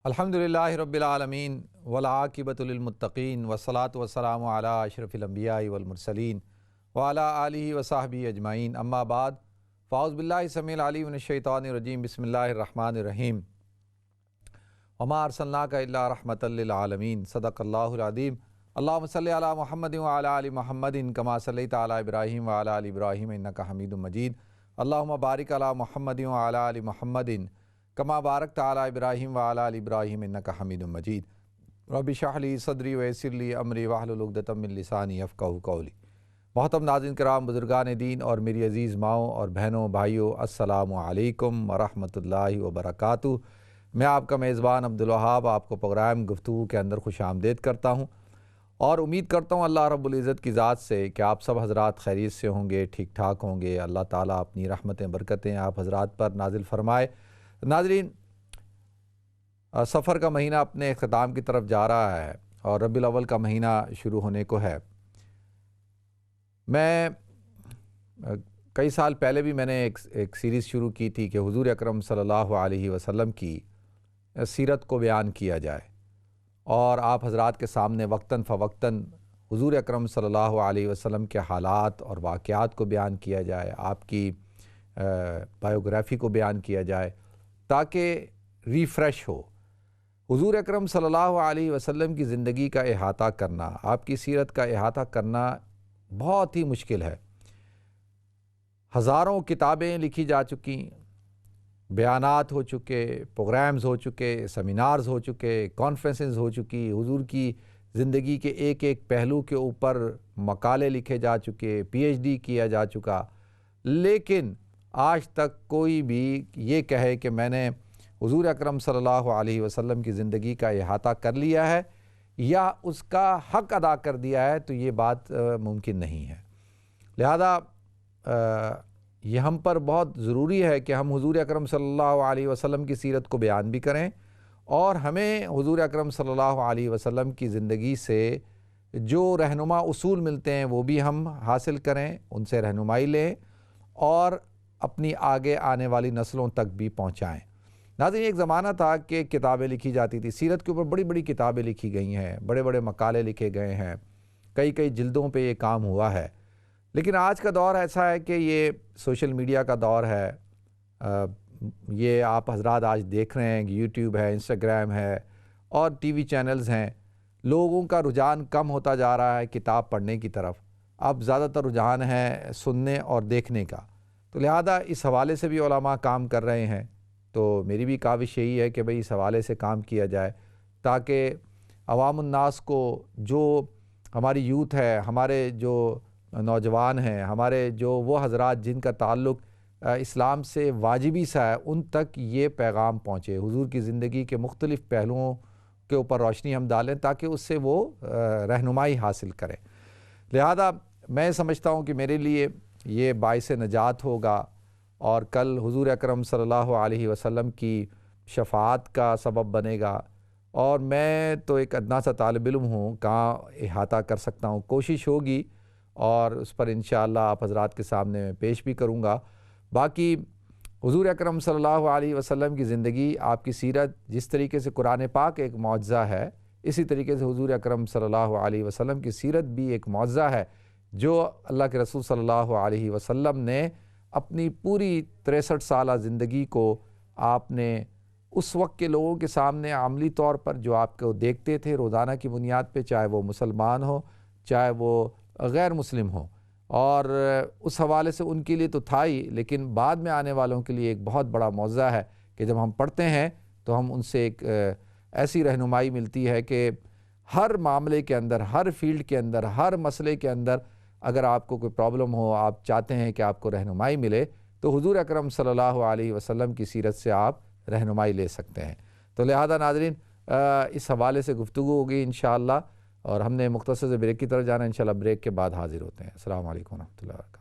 الحمدللہ رب العالمین والعاقبۃ للمتقین والصلاۃ والسلام علی اشرف الانبیاء والمرسلین وعلی آلہ وصحبہ اجمعین، اما بعد فاعوذ باللہ السمیع العلیم من الشیطان الرجیم، بسم اللہ الرحمن الرحیم۔ وما ارسلناک الا رحمۃ للعالمین، صدق اللہ العظیم۔ اللہم صلی علی محمد وعلی آل محمد کما صلیت علی ابراہیم وعلی آل ابراہیم انک حمید مجید۔ اللہم بارک علی محمد وعلی آل محمد کما بارکت علی ابراہیم وعلی آل ابراہیم انک حمید مجید۔ رب اشرح لی صدری ویسر لی امری واحلل عقدۃ من لسانی یفقہوا قولی۔ محترم ناظرین کرام، بزرگان دین اور میری عزیز ماؤں اور بہنوں بھائیوں، السلام علیکم ورحمۃ اللہ وبرکاتہ۔ میں آپ کا میزبان عبدالوہاب آپ کو پروگرام گفتگو کے اندر خوش آمدید کرتا ہوں، اور امید کرتا ہوں اللہ رب العزت کی ذات سے کہ آپ سب حضرات خیریت سے ہوں گے، ٹھیک ٹھاک ہوں گے۔ اللہ تعالیٰ اپنی رحمتیں برکتیں آپ حضرات پر نازل فرمائے۔ ناظرین، سفر کا مہینہ اپنے اختتام کی طرف جا رہا ہے اور ربیع الاول کا مہینہ شروع ہونے کو ہے۔ میں کئی سال پہلے بھی میں نے ایک سیریز شروع کی تھی کہ حضور اکرم صلی اللہ علیہ وسلم کی سیرت کو بیان کیا جائے، اور آپ حضرات کے سامنے وقتاً فوقتاً حضور اکرم صلی اللہ علیہ وسلم کے حالات اور واقعات کو بیان کیا جائے، آپ کی بایوگرافی کو بیان کیا جائے تاکہ ریفریش ہو۔ حضور اکرم صلی اللہ علیہ وسلم کی زندگی کا احاطہ کرنا، آپ کی سیرت کا احاطہ کرنا بہت ہی مشکل ہے۔ ہزاروں کتابیں لکھی جا چکی، بیانات ہو چکے، پروگرامز ہو چکے، سیمینارز ہو چکے، کانفرنسز ہو چکی، حضور کی زندگی کے ایک ایک پہلو کے اوپر مقالے لکھے جا چکے، پی ایچ ڈی کیا جا چکا، لیکن آج تک کوئی بھی یہ کہے کہ میں نے حضور اکرم صلی اللہ علیہ وسلم کی زندگی کا احاطہ کر لیا ہے یا اس کا حق ادا کر دیا ہے، تو یہ بات ممکن نہیں ہے۔ لہذا یہ ہم پر بہت ضروری ہے کہ ہم حضور اکرم صلی اللہ علیہ وسلم کی سیرت کو بیان بھی کریں، اور ہمیں حضور اکرم صلی اللہ علیہ وسلم کی زندگی سے جو رہنما اصول ملتے ہیں وہ بھی ہم حاصل کریں، ان سے رہنمائی لیں اور اپنی آگے آنے والی نسلوں تک بھی پہنچائیں۔ ناظرین، ایک زمانہ تھا کہ کتابیں لکھی جاتی تھی، سیرت کے اوپر بڑی بڑی کتابیں لکھی گئی ہیں، بڑے بڑے مقالے لکھے گئے ہیں، کئی کئی جلدوں پہ یہ کام ہوا ہے۔ لیکن آج کا دور ایسا ہے کہ یہ سوشل میڈیا کا دور ہے۔ یہ آپ حضرات آج دیکھ رہے ہیں کہ یوٹیوب ہے، انسٹاگرام ہے اور ٹی وی چینلز ہیں۔ لوگوں کا رجحان کم ہوتا جا رہا ہے کتاب پڑھنے کی طرف، اب زیادہ تر رجحان ہے سننے اور دیکھنے کا۔ تو لہذا اس حوالے سے بھی علماء کام کر رہے ہیں، تو میری بھی کاوش یہی ہے کہ بھئی اس حوالے سے کام کیا جائے تاکہ عوام الناس کو، جو ہماری یوتھ ہے، ہمارے جو نوجوان ہیں، ہمارے جو وہ حضرات جن کا تعلق اسلام سے واجبی سا ہے، ان تک یہ پیغام پہنچے، حضور کی زندگی کے مختلف پہلوؤں کے اوپر روشنی ہم ڈالیں تاکہ اس سے وہ رہنمائی حاصل کریں۔ لہذا میں سمجھتا ہوں کہ میرے لیے یہ باعث نجات ہوگا، اور کل حضور اکرم صلی اللہ علیہ وسلم کی شفاعت کا سبب بنے گا۔ اور میں تو ایک ادنا سا طالب علم ہوں، کہاں احاطہ کر سکتا ہوں، کوشش ہوگی اور اس پر انشاءاللہ آپ حضرات کے سامنے میں پیش بھی کروں گا۔ باقی حضور اکرم صلی اللہ علیہ وسلم کی زندگی، آپ کی سیرت، جس طریقے سے قرآن پاک ایک معجزہ ہے، اسی طریقے سے حضور اکرم صلی اللہ علیہ وسلم کی سیرت بھی ایک معجزہ ہے، جو اللہ کے رسول صلی اللہ علیہ وسلم نے اپنی پوری 63 سالہ زندگی کو آپ نے اس وقت کے لوگوں کے سامنے عملی طور پر، جو آپ کو دیکھتے تھے روزانہ کی بنیاد پہ، چاہے وہ مسلمان ہو چاہے وہ غیر مسلم ہو، اور اس حوالے سے ان کے لیے تو تھا ہی، لیکن بعد میں آنے والوں کے لیے ایک بہت بڑا معجزہ ہے کہ جب ہم پڑھتے ہیں تو ہم ان سے ایک ایسی رہنمائی ملتی ہے کہ ہر معاملے کے اندر، ہر فیلڈ کے اندر، ہر مسئلے کے اندر اگر آپ کو کوئی پرابلم ہو، آپ چاہتے ہیں کہ آپ کو رہنمائی ملے، تو حضور اکرم صلی اللہ علیہ وسلم کی سیرت سے آپ رہنمائی لے سکتے ہیں۔ تو لہذا ناظرین، اس حوالے سے گفتگو ہوگی انشاءاللہ، اور ہم نے مختصر سے بریک کی طرف جانا ہے، انشاءاللہ بریک کے بعد حاضر ہوتے ہیں۔ السلام علیکم ورحمۃ اللہ وبرکاتہ۔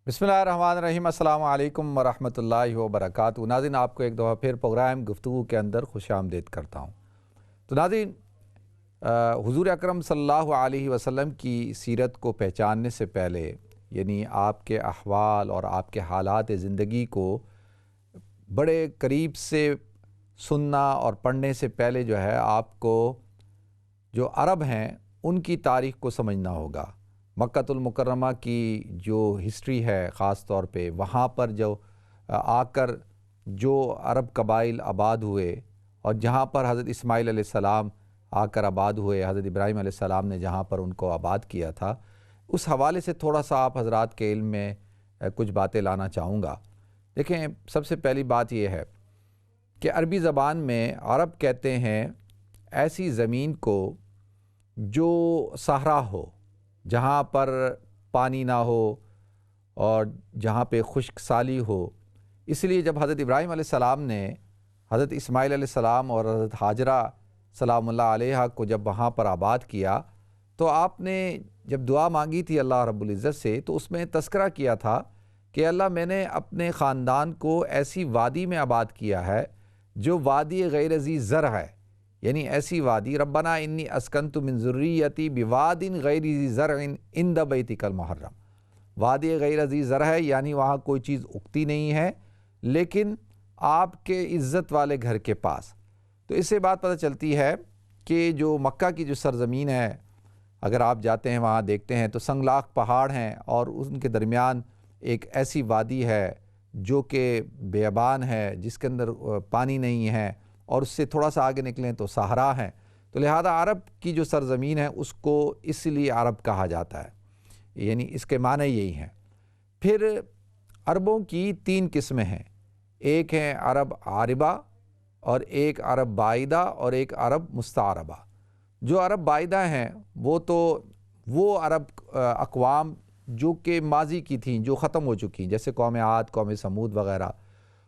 بسم اللہ الرحمن الرحیم۔ السلام علیکم ورحمۃ اللہ وبرکاتہ۔ ناظرین، آپ کو ایک دفعہ پھر پروگرام گفتگو کے اندر خوش آمدید کرتا ہوں۔ تو ناظرین، حضور اکرم صلی اللہ علیہ وسلم کی سیرت کو پہچاننے سے پہلے، یعنی آپ کے احوال اور آپ کے حالات زندگی کو بڑے قریب سے سننا اور پڑھنے سے پہلے جو ہے آپ کو جو عرب ہیں ان کی تاریخ کو سمجھنا ہوگا۔ مکۃ المکرمہ کی جو ہسٹری ہے، خاص طور پہ وہاں پر جو آ کر جو عرب قبائل آباد ہوئے اور جہاں پر حضرت اسماعیل علیہ السلام آ کر آباد ہوئے، حضرت ابراہیم علیہ السلام نے جہاں پر ان کو آباد کیا تھا، اس حوالے سے تھوڑا سا آپ حضرات کے علم میں کچھ باتیں لانا چاہوں گا۔ دیکھیں، سب سے پہلی بات یہ ہے کہ عربی زبان میں عرب کہتے ہیں ایسی زمین کو جو صحرا ہو، جہاں پر پانی نہ ہو اور جہاں پہ خشک سالی ہو۔ اس لیے جب حضرت ابراہیم علیہ السلام نے حضرت اسماعیل علیہ السلام اور حضرت حاجرہ سلام اللہ علیہ کو جب وہاں پر آباد کیا، تو آپ نے جب دعا مانگی تھی اللہ رب العزت سے، تو اس میں تذکرہ کیا تھا کہ اللہ، میں نے اپنے خاندان کو ایسی وادی میں آباد کیا ہے جو وادی غیر ذی زرع ہے، یعنی ایسی وادی، ربنا انی اسکنت من ذریتی بواد غیر ذی زرع عند بیتک المحرم، وادی غیر ذی زرع ہے، یعنی وہاں کوئی چیز اگتی نہیں ہے لیکن آپ کے عزت والے گھر کے پاس۔ تو اس سے بات پتہ چلتی ہے کہ جو مکہ کی جو سرزمین ہے، اگر آپ جاتے ہیں وہاں دیکھتے ہیں تو سنگلاخ پہاڑ ہیں اور ان کے درمیان ایک ایسی وادی ہے جو کہ بیابان ہے، جس کے اندر پانی نہیں ہے، اور اس سے تھوڑا سا آگے نکلیں تو صحرا ہے۔ تو لہذا عرب کی جو سرزمین ہے اس کو اس لیے عرب کہا جاتا ہے، یعنی اس کے معنی یہی ہیں۔ پھر عربوں کی 3 قسمیں ہیں، ایک ہیں عرب عاربہ اور ایک عرب بعیدہ اور ایک عرب مستعربہ۔ جو عرب بعیدہ ہیں وہ عرب اقوام جو کہ ماضی کی تھیں، جو ختم ہو چکی ہیں، جیسے قوم عاد، قوم سمود وغیرہ۔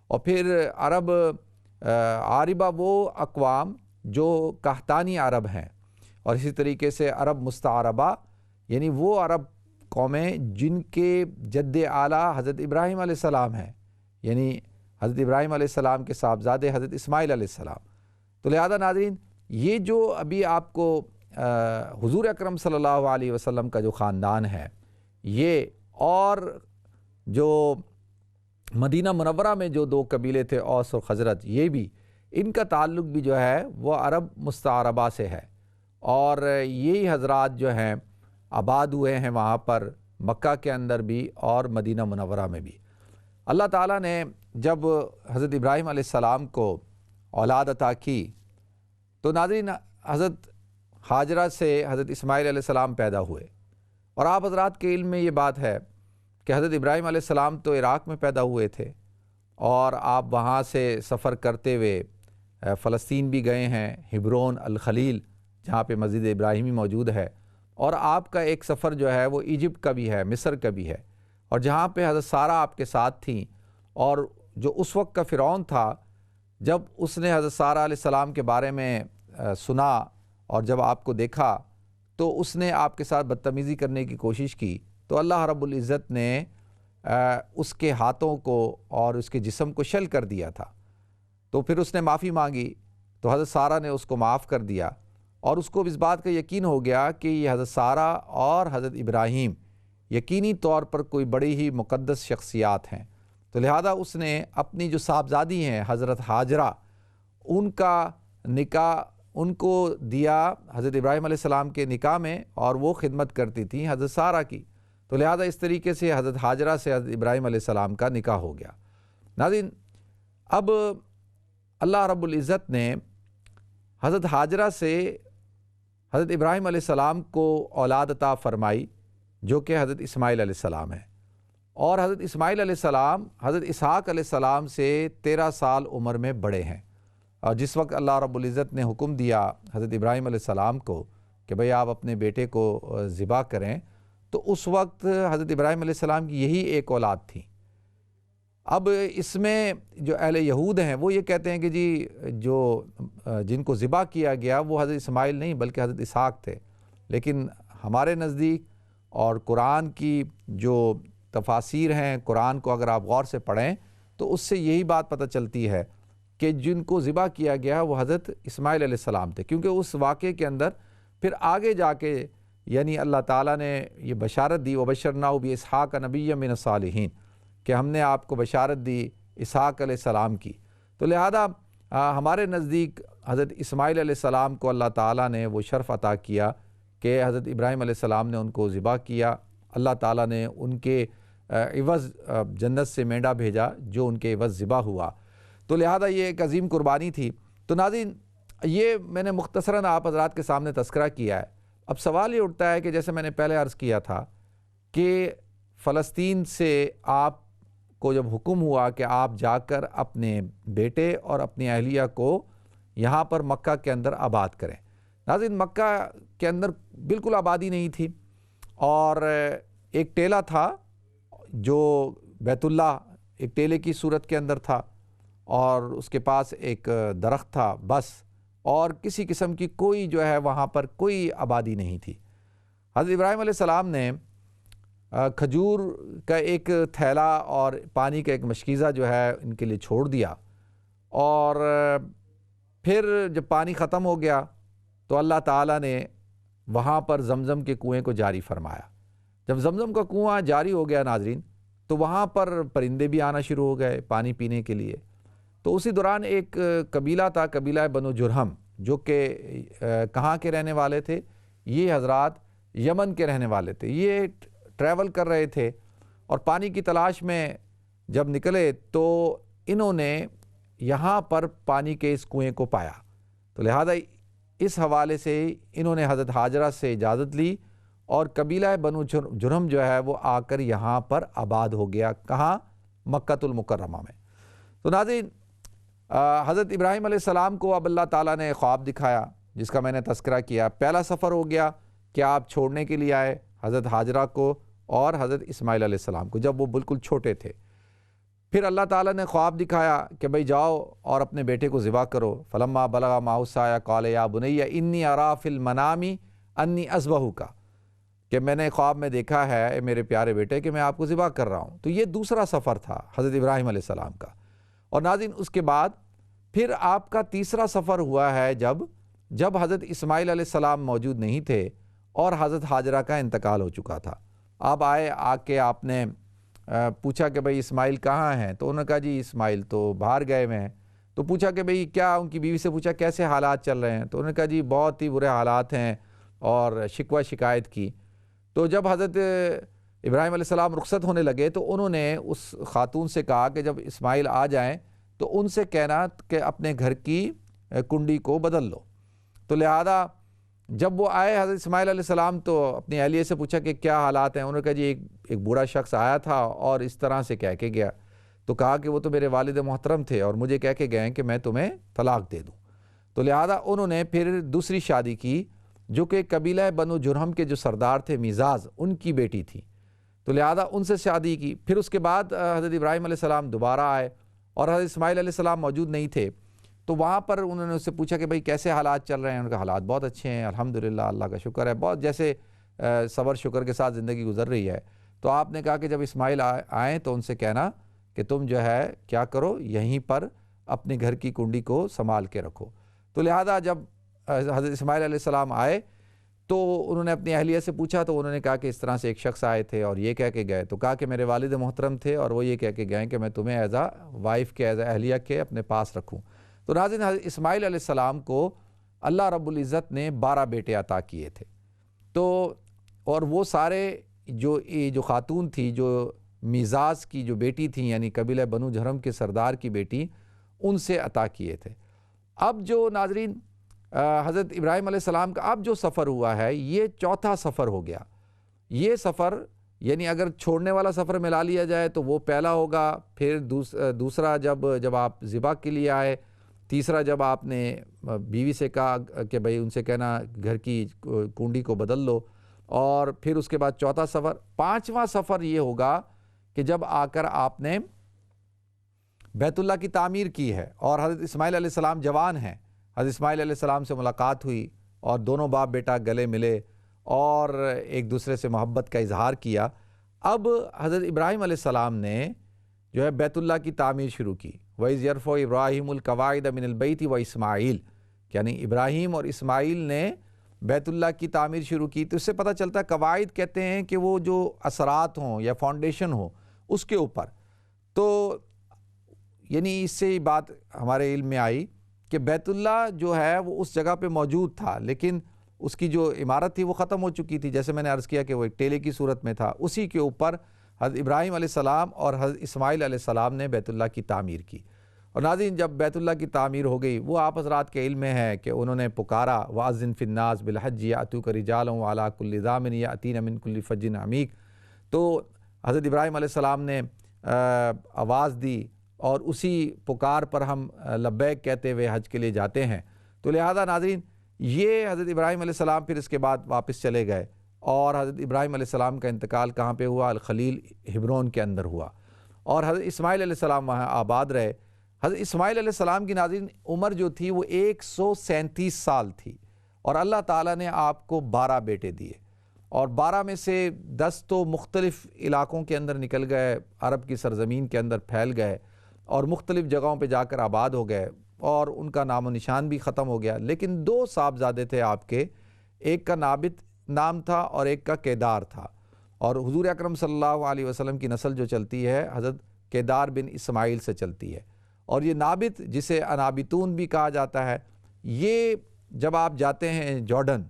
اور پھر عرب عاربہ وہ اقوام جو قحطانی عرب ہیں، اور اسی طریقے سے عرب مستعربہ یعنی وہ عرب قومیں جن کے جد اعلیٰ حضرت ابراہیم علیہ السلام ہیں، یعنی حضرت ابراہیم علیہ السلام کے صاحبزادے حضرت اسماعیل علیہ السلام۔ تو لہذا ناظرین، یہ جو ابھی آپ کو حضور اکرم صلی اللہ علیہ وسلم کا جو خاندان ہے، یہ اور جو مدینہ منورہ میں جو 2 قبیلے تھے، اوس اور خزرج، یہ بھی ان کا تعلق بھی جو ہے وہ عرب مستعربہ سے ہے، اور یہی حضرات جو ہیں آباد ہوئے ہیں وہاں پر مکہ کے اندر بھی اور مدینہ منورہ میں بھی۔ اللہ تعالیٰ نے جب حضرت ابراہیم علیہ السلام کو اولاد عطا کی تو ناظرین، حضرت حاجرہ سے حضرت اسماعیل علیہ السلام پیدا ہوئے، اور آپ حضرات کے علم میں یہ بات ہے کہ حضرت ابراہیم علیہ السلام تو عراق میں پیدا ہوئے تھے، اور آپ وہاں سے سفر کرتے ہوئے فلسطین بھی گئے ہیں، ہبرون الخلیل جہاں پہ مسجد ابراہیمی موجود ہے، اور آپ کا ایک سفر جو ہے وہ ایجپٹ کا بھی ہے، مصر کا بھی ہے، اور جہاں پہ حضرت سارہ آپ کے ساتھ تھیں، اور جو اس وقت کا فرعون تھا، جب اس نے حضرت سارہ علیہ السلام کے بارے میں سنا اور جب آپ کو دیکھا تو اس نے آپ کے ساتھ بدتمیزی کرنے کی کوشش کی، تو اللہ رب العزت نے اس کے ہاتھوں کو اور اس کے جسم کو شل کر دیا تھا۔ تو پھر اس نے معافی مانگی تو حضرت سارہ نے اس کو معاف کر دیا، اور اس کو اس بات کا یقین ہو گیا کہ یہ حضرت سارہ اور حضرت ابراہیم یقینی طور پر کوئی بڑی ہی مقدس شخصیات ہیں۔ تو لہذا اس نے اپنی جو صاحبزادی ہیں حضرت حاجرہ، ان کا نکاح ان کو دیا حضرت ابراہیم علیہ السلام کے نکاح میں، اور وہ خدمت کرتی تھیں حضرت سارہ کی۔ تو لہذا اس طریقے سے حضرت حاجرہ سے حضرت ابراہیم علیہ السلام کا نکاح ہو گیا۔ ناظرین، اب اللہ رب العزت نے حضرت حاجرہ سے حضرت ابراہیم علیہ السلام کو اولاد عطا فرمائی جو کہ حضرت اسماعیل علیہ السلام ہے، اور حضرت اسماعیل علیہ السلام حضرت اسحاق علیہ السلام سے 13 سال عمر میں بڑے ہیں، اور جس وقت اللہ رب العزت نے حکم دیا حضرت ابراہیم علیہ السلام کو کہ بھئی آپ اپنے بیٹے کو ذبح کریں، تو اس وقت حضرت ابراہیم علیہ السلام کی یہی ایک اولاد تھی۔ اب اس میں جو اہل یہود ہیں وہ یہ کہتے ہیں کہ جی جو جن کو ذبح کیا گیا وہ حضرت اسماعیل نہیں بلکہ حضرت اسحاق تھے، لیکن ہمارے نزدیک اور قرآن کی جو تفاسیر ہیں، قرآن کو اگر آپ غور سے پڑھیں تو اس سے یہی بات پتہ چلتی ہے کہ جن کو ذبح کیا گیا وہ حضرت اسماعیل علیہ السلام تھے، کیونکہ اس واقعے کے اندر پھر آگے جا کے یعنی اللہ تعالیٰ نے یہ بشارت دی وَبَشَّرْنَاهُ بِإِسْحَاقَ نَبِيًّا مِنَ الصَّالِحِينَ کہ ہم نے آپ کو بشارت دی اسحاق علیہ السلام کی۔ تو لہذا ہمارے نزدیک حضرت اسماعیل علیہ السلام کو اللہ تعالیٰ نے وہ شرف عطا کیا کہ حضرت ابراہیم علیہ السلام نے ان کو ذبح کیا، اللہ تعالیٰ نے ان کے عوض جنت سے مینڈا بھیجا جو ان کے عوض ذبح ہوا، تو لہذا یہ ایک عظیم قربانی تھی۔ تو ناظرین یہ میں نے مختصراً آپ حضرات کے سامنے تذکرہ کیا ہے۔ اب سوال یہ اٹھتا ہے کہ جیسے میں نے پہلے عرض کیا تھا کہ فلسطین سے آپ کو جب حکم ہوا کہ آپ جا کر اپنے بیٹے اور اپنی اہلیہ کو یہاں پر مکہ کے اندر آباد کریں۔ ناظرین مکہ کے اندر بالکل آبادی نہیں تھی، اور ایک ٹیلہ تھا جو بیت اللہ ایک ٹیلے کی صورت کے اندر تھا، اور اس کے پاس ایک درخت تھا بس، اور کسی قسم کی کوئی جو ہے وہاں پر کوئی آبادی نہیں تھی۔ حضرت ابراہیم علیہ السلام نے کھجور کا ایک تھیلا اور پانی کا ایک مشکیزہ جو ہے ان کے لیے چھوڑ دیا، اور پھر جب پانی ختم ہو گیا تو اللہ تعالیٰ نے وہاں پر زمزم کے کنویں کو جاری فرمایا۔ جب زمزم کا کنواں جاری ہو گیا ناظرین تو وہاں پر پرندے بھی آنا شروع ہو گئے پانی پینے کے لیے۔ تو اسی دوران ایک قبیلہ تھا، قبیلہ بنو جرہم، جو کہ کہاں کے رہنے والے تھے؟ یہ حضرات یمن کے رہنے والے تھے۔ یہ ٹریول کر رہے تھے اور پانی کی تلاش میں جب نکلے تو انہوں نے یہاں پر پانی کے اس کنویں کو پایا، تو لہذا اس حوالے سے انہوں نے حضرت ہاجرہ سے اجازت لی، اور قبیلہ بنو جرہم جو ہے وہ آ کر یہاں پر آباد ہو گیا۔ کہاں؟ مکۃ المکرمہ میں۔ تو ناظرین حضرت ابراہیم علیہ السلام کو اب اللہ تعالیٰ نے خواب دکھایا جس کا میں نے تذکرہ کیا۔ پہلا سفر ہو گیا کہ آپ چھوڑنے کے لیے آئے حضرت ہاجرہ کو اور حضرت اسماعیل علیہ السلام کو جب وہ بالکل چھوٹے تھے۔ پھر اللہ تعالیٰ نے خواب دکھایا کہ بھئی جاؤ اور اپنے بیٹے کو ذبح کرو۔ فلما بلغ معہ السعی قال یا بنی انی اری فی المنام انی اذبحک، کہ میں نے خواب میں دیکھا ہے اے میرے پیارے بیٹے کہ میں آپ کو ذبح کر رہا ہوں۔ تو یہ دوسرا سفر تھا حضرت ابراہیم علیہ السلام کا۔ اور ناظرین اس کے بعد پھر آپ کا تیسرا سفر ہوا ہے جب حضرت اسماعیل علیہ السلام موجود نہیں تھے اور حضرت ہاجرہ کا انتقال ہو چکا تھا۔ آپ آئے، آ کے آپ نے پوچھا کہ بھئی اسماعیل کہاں ہیں؟ تو انہوں نے کہا جی اسماعیل تو باہر گئے ہوئے ہیں۔ تو پوچھا کہ بھئی کیا، ان کی بیوی سے پوچھا کیسے حالات چل رہے ہیں؟ تو انہوں نے کہا جی بہت ہی برے حالات ہیں، اور شکوہ شکایت کی۔ تو جب حضرت ابراہیم علیہ السلام رخصت ہونے لگے تو انہوں نے اس خاتون سے کہا کہ جب اسماعیل آ جائیں تو ان سے کہنا کہ اپنے گھر کی کنڈی کو بدل لو۔ تو لہذا جب وہ آئے حضرت اسماعیل علیہ السلام تو اپنی اہلیہ سے پوچھا کہ کیا حالات ہیں؟ انہوں نے کہا جی ایک بوڑھا شخص آیا تھا اور اس طرح سے کہہ کے گیا۔ تو کہا کہ وہ تو میرے والد محترم تھے اور مجھے کہہ کے گئے کہ میں تمہیں طلاق دے دوں۔ تو لہذا انہوں نے پھر دوسری شادی کی جو کہ قبیلہ بنو جرہم کے جو سردار تھے میزاز، ان کی بیٹی تھی۔ تو لہذا ان سے شادی کی۔ پھر اس کے بعد حضرت ابراہیم علیہ السلام دوبارہ آئے اور حضرت اسماعیل علیہ السلام موجود نہیں تھے، تو وہاں پر انہوں نے اس سے پوچھا کہ بھئی کیسے حالات چل رہے ہیں؟ ان کے حالات بہت اچھے ہیں الحمدللہ، اللہ کا شکر ہے، بہت جیسے صبر شکر کے ساتھ زندگی گزر رہی ہے۔ تو آپ نے کہا کہ جب اسماعیل آئیں تو ان سے کہنا کہ تم جو ہے کیا کرو، یہیں پر اپنے گھر کی کنڈی کو سنبھال کے رکھو۔ تو لہذا جب حضرت اسماعیل علیہ السلام آئے تو انہوں نے اپنی اہلیہ سے پوچھا، تو انہوں نے کہا کہ اس طرح سے ایک شخص آئے تھے اور یہ کہہ کے گئے۔ تو کہا کہ میرے والد محترم تھے اور وہ یہ کہہ کے گئے کہ میں تمہیں ایز اے وائف کے، ایز اے اہلیہ کے اپنے پاس رکھوں۔ تو ناظرین حضرت اسماعیل علیہ السلام کو اللہ رب العزت نے 12 بیٹے عطا کیے تھے۔ تو اور وہ سارے جو خاتون تھی، جو میزاز کی جو بیٹی تھیں، یعنی قبیلہ بنو جرہم کے سردار کی بیٹی، ان سے عطا کیے تھے۔ اب جو ناظرین حضرت ابراہیم علیہ السلام کا اب جو سفر ہوا ہے یہ چوتھا سفر ہو گیا۔ یہ سفر یعنی اگر چھوڑنے والا سفر ملا لیا جائے تو وہ پہلا ہوگا، پھر دوسرا جب آپ ذبح کے لیے آئے، تیسرا جب آپ نے بیوی سے کہا کہ بھئی ان سے کہنا گھر کی کنڈی کو بدل لو، اور پھر اس کے بعد چوتھا سفر۔ پانچواں سفر یہ ہوگا کہ جب آ کر آپ نے بیت اللہ کی تعمیر کی ہے اور حضرت اسماعیل علیہ السلام جوان ہیں، حضرت اسماعیل علیہ السلام سے ملاقات ہوئی اور دونوں باپ بیٹا گلے ملے اور ایک دوسرے سے محبت کا اظہار کیا۔ اب حضرت ابراہیم علیہ السلام نے جو ہے بیت اللہ کی تعمیر شروع کی۔ وَإِذْ يَرْفَعُ إِبْرَاهِيمُ الْقَوَاعِدَ مِنَ الْبَيْتِ وَإِسْمَاعِيلُ، یعنی ابراہیم اور اسماعیل نے بیت اللہ کی تعمیر شروع کی۔ تو اس سے پتہ چلتا ہے قواعد کہتے ہیں کہ وہ جو اثرات ہوں یا فاؤنڈیشن ہو اس کے اوپر، تو یعنی اس سے بات ہمارے علم میں آئی کہ بیت اللہ جو ہے وہ اس جگہ پہ موجود تھا، لیکن اس کی جو عمارت تھی وہ ختم ہو چکی تھی، جیسے میں نے عرض کیا کہ وہ ایک ٹیلے کی صورت میں تھا۔ اسی کے اوپر حضرت ابراہیم علیہ السلام اور حضرت اسماعیل علیہ السلام نے بیت اللہ کی تعمیر کی۔ اور ناظرین، جب بیت اللہ کی تعمیر ہو گئی، وہ آپ حضرات کے علم میں ہے کہ انہوں نے پکارا وَأَذِّن فِي النَّاسِ بِالْحَجِّ يَأْتُوكَ رِجَالًا وَعَلَىٰ كُلِّ ضَامِرٍ يَأْتِينَ مِنْ كُلِّ فَجٍّ عَمِيقٍ۔ تو حضرت ابراہیم علیہ السلام نے آواز دی، اور اسی پکار پر ہم لبیک کہتے ہوئے حج کے لیے جاتے ہیں۔ تو لہذا ناظرین، یہ حضرت ابراہیم علیہ السلام پھر اس کے بعد واپس چلے گئے، اور حضرت ابراہیم علیہ السلام کا انتقال کہاں پہ ہوا؟ الخلیل ہبرون کے اندر ہوا، اور حضرت اسماعیل علیہ السلام وہاں آباد رہے۔ حضرت اسماعیل علیہ السلام کی ناظرین عمر جو تھی وہ 137 سال تھی، اور اللہ تعالیٰ نے آپ کو 12 بیٹے دیے، اور 12 میں سے 10 تو مختلف علاقوں کے اندر نکل گئے، عرب کی سرزمین کے اندر پھیل گئے اور مختلف جگہوں پہ جا کر آباد ہو گئے، اور ان کا نام و نشان بھی ختم ہو گیا۔ لیکن 2 صاحبزادے تھے آپ کے، ایک کا نابت نام تھا اور ایک کا کیدار تھا، اور حضور اکرم صلی اللہ علیہ وسلم کی نسل جو چلتی ہے حضرت کیدار بن اسماعیل سے چلتی ہے، اور یہ نابت جسے انابتون بھی کہا جاتا ہے، یہ جب آپ جاتے ہیں جارڈن،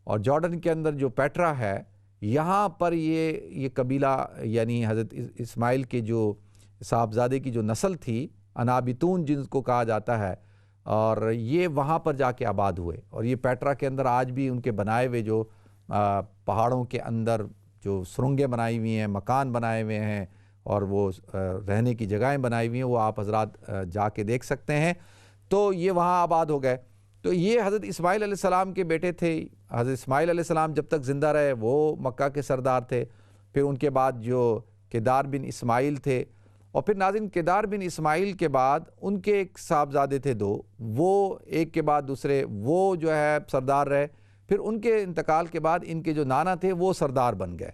اور جارڈن کے اندر جو پیٹرا ہے، یہاں پر یہ قبیلہ یعنی حضرت اسماعیل کے جو صاحبزادے کی جو نسل تھی انابتون جن کو کہا جاتا ہے، اور یہ وہاں پر جا کے آباد ہوئے۔ اور یہ پیٹرا کے اندر آج بھی ان کے بنائے ہوئے جو پہاڑوں کے اندر جو سرنگیں بنائی ہوئی ہیں، مکان بنائے ہوئے ہیں، اور وہ رہنے کی جگہیں بنائی ہوئی ہیں، وہ آپ حضرات جا کے دیکھ سکتے ہیں۔ تو یہ وہاں آباد ہو گئے۔ تو یہ حضرت اسماعیل علیہ السلام کے بیٹے تھے۔ حضرت اسماعیل علیہ السلام جب تک زندہ رہے وہ مکہ کے سردار تھے، پھر ان کے بعد جو کیدار بن اسماعیل تھے، اور پھر ناظرین کیدار بن اسماعیل کے بعد ان کے ایک صاحبزادے تھے 2، وہ ایک کے بعد دوسرے وہ جو ہے سردار رہے۔ پھر ان کے انتقال کے بعد ان کے جو نانا تھے وہ سردار بن گئے،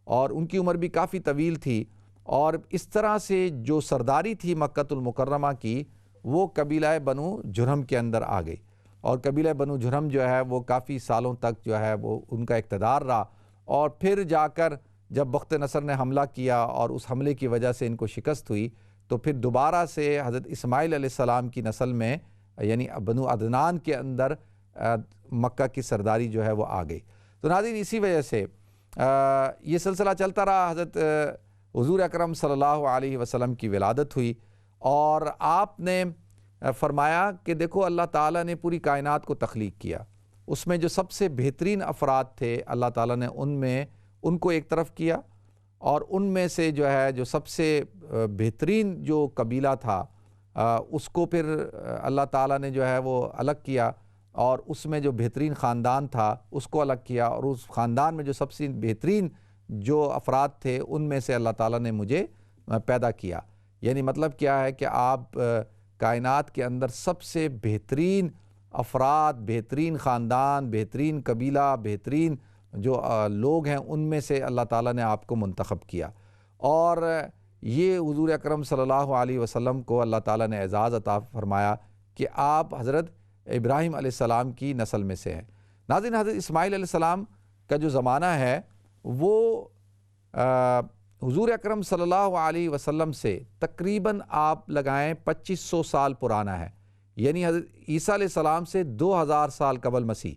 اور ان کی عمر بھی کافی طویل تھی، اور اس طرح سے جو سرداری تھی مکۃ المکرمہ کی وہ قبیلہ بنو جرہم کے اندر آ گئی، اور قبیلہ بنو جرہم جو ہے وہ کافی سالوں تک جو ہے وہ ان کا اقتدار رہا، اور پھر جا کر جب بخت نصر نے حملہ کیا اور اس حملے کی وجہ سے ان کو شکست ہوئی، تو پھر دوبارہ سے حضرت اسماعیل علیہ السلام کی نسل میں یعنی بنو عدنان کے اندر مکہ کی سرداری جو ہے وہ آ گئی۔ تو ناظرین اسی وجہ سے یہ سلسلہ چلتا رہا۔ حضرت حضور اکرم صلی اللہ علیہ وسلم کی ولادت ہوئی، اور آپ نے فرمایا کہ دیکھو اللہ تعالیٰ نے پوری کائنات کو تخلیق کیا، اس میں جو سب سے بہترین افراد تھے اللہ تعالیٰ نے ان کو ایک طرف کیا، اور ان میں سے جو ہے جو سب سے بہترین جو قبیلہ تھا اس کو پھر اللہ تعالیٰ نے جو ہے وہ الگ کیا، اور اس میں جو بہترین خاندان تھا اس کو الگ کیا، اور اس خاندان میں جو سب سے بہترین جو افراد تھے ان میں سے اللہ تعالیٰ نے مجھے پیدا کیا۔ یعنی مطلب کیا ہے کہ آپ کائنات کے اندر سب سے بہترین افراد، بہترین خاندان، بہترین قبیلہ، بہترین جو لوگ ہیں ان میں سے اللہ تعالیٰ نے آپ کو منتخب کیا، اور یہ حضور اکرم صلی اللہ علیہ وسلم کو اللہ تعالیٰ نے اعزاز عطا فرمایا کہ آپ حضرت ابراہیم علیہ السلام کی نسل میں سے ہیں۔ ناظرین حضرت اسماعیل علیہ السلام کا جو زمانہ ہے وہ حضور اکرم صلی اللہ علیہ وسلم سے تقریباً آپ لگائیں 2500 سال پرانا ہے، یعنی حضرت عیسیٰ علیہ السلام سے 2000 سال قبل مسیح،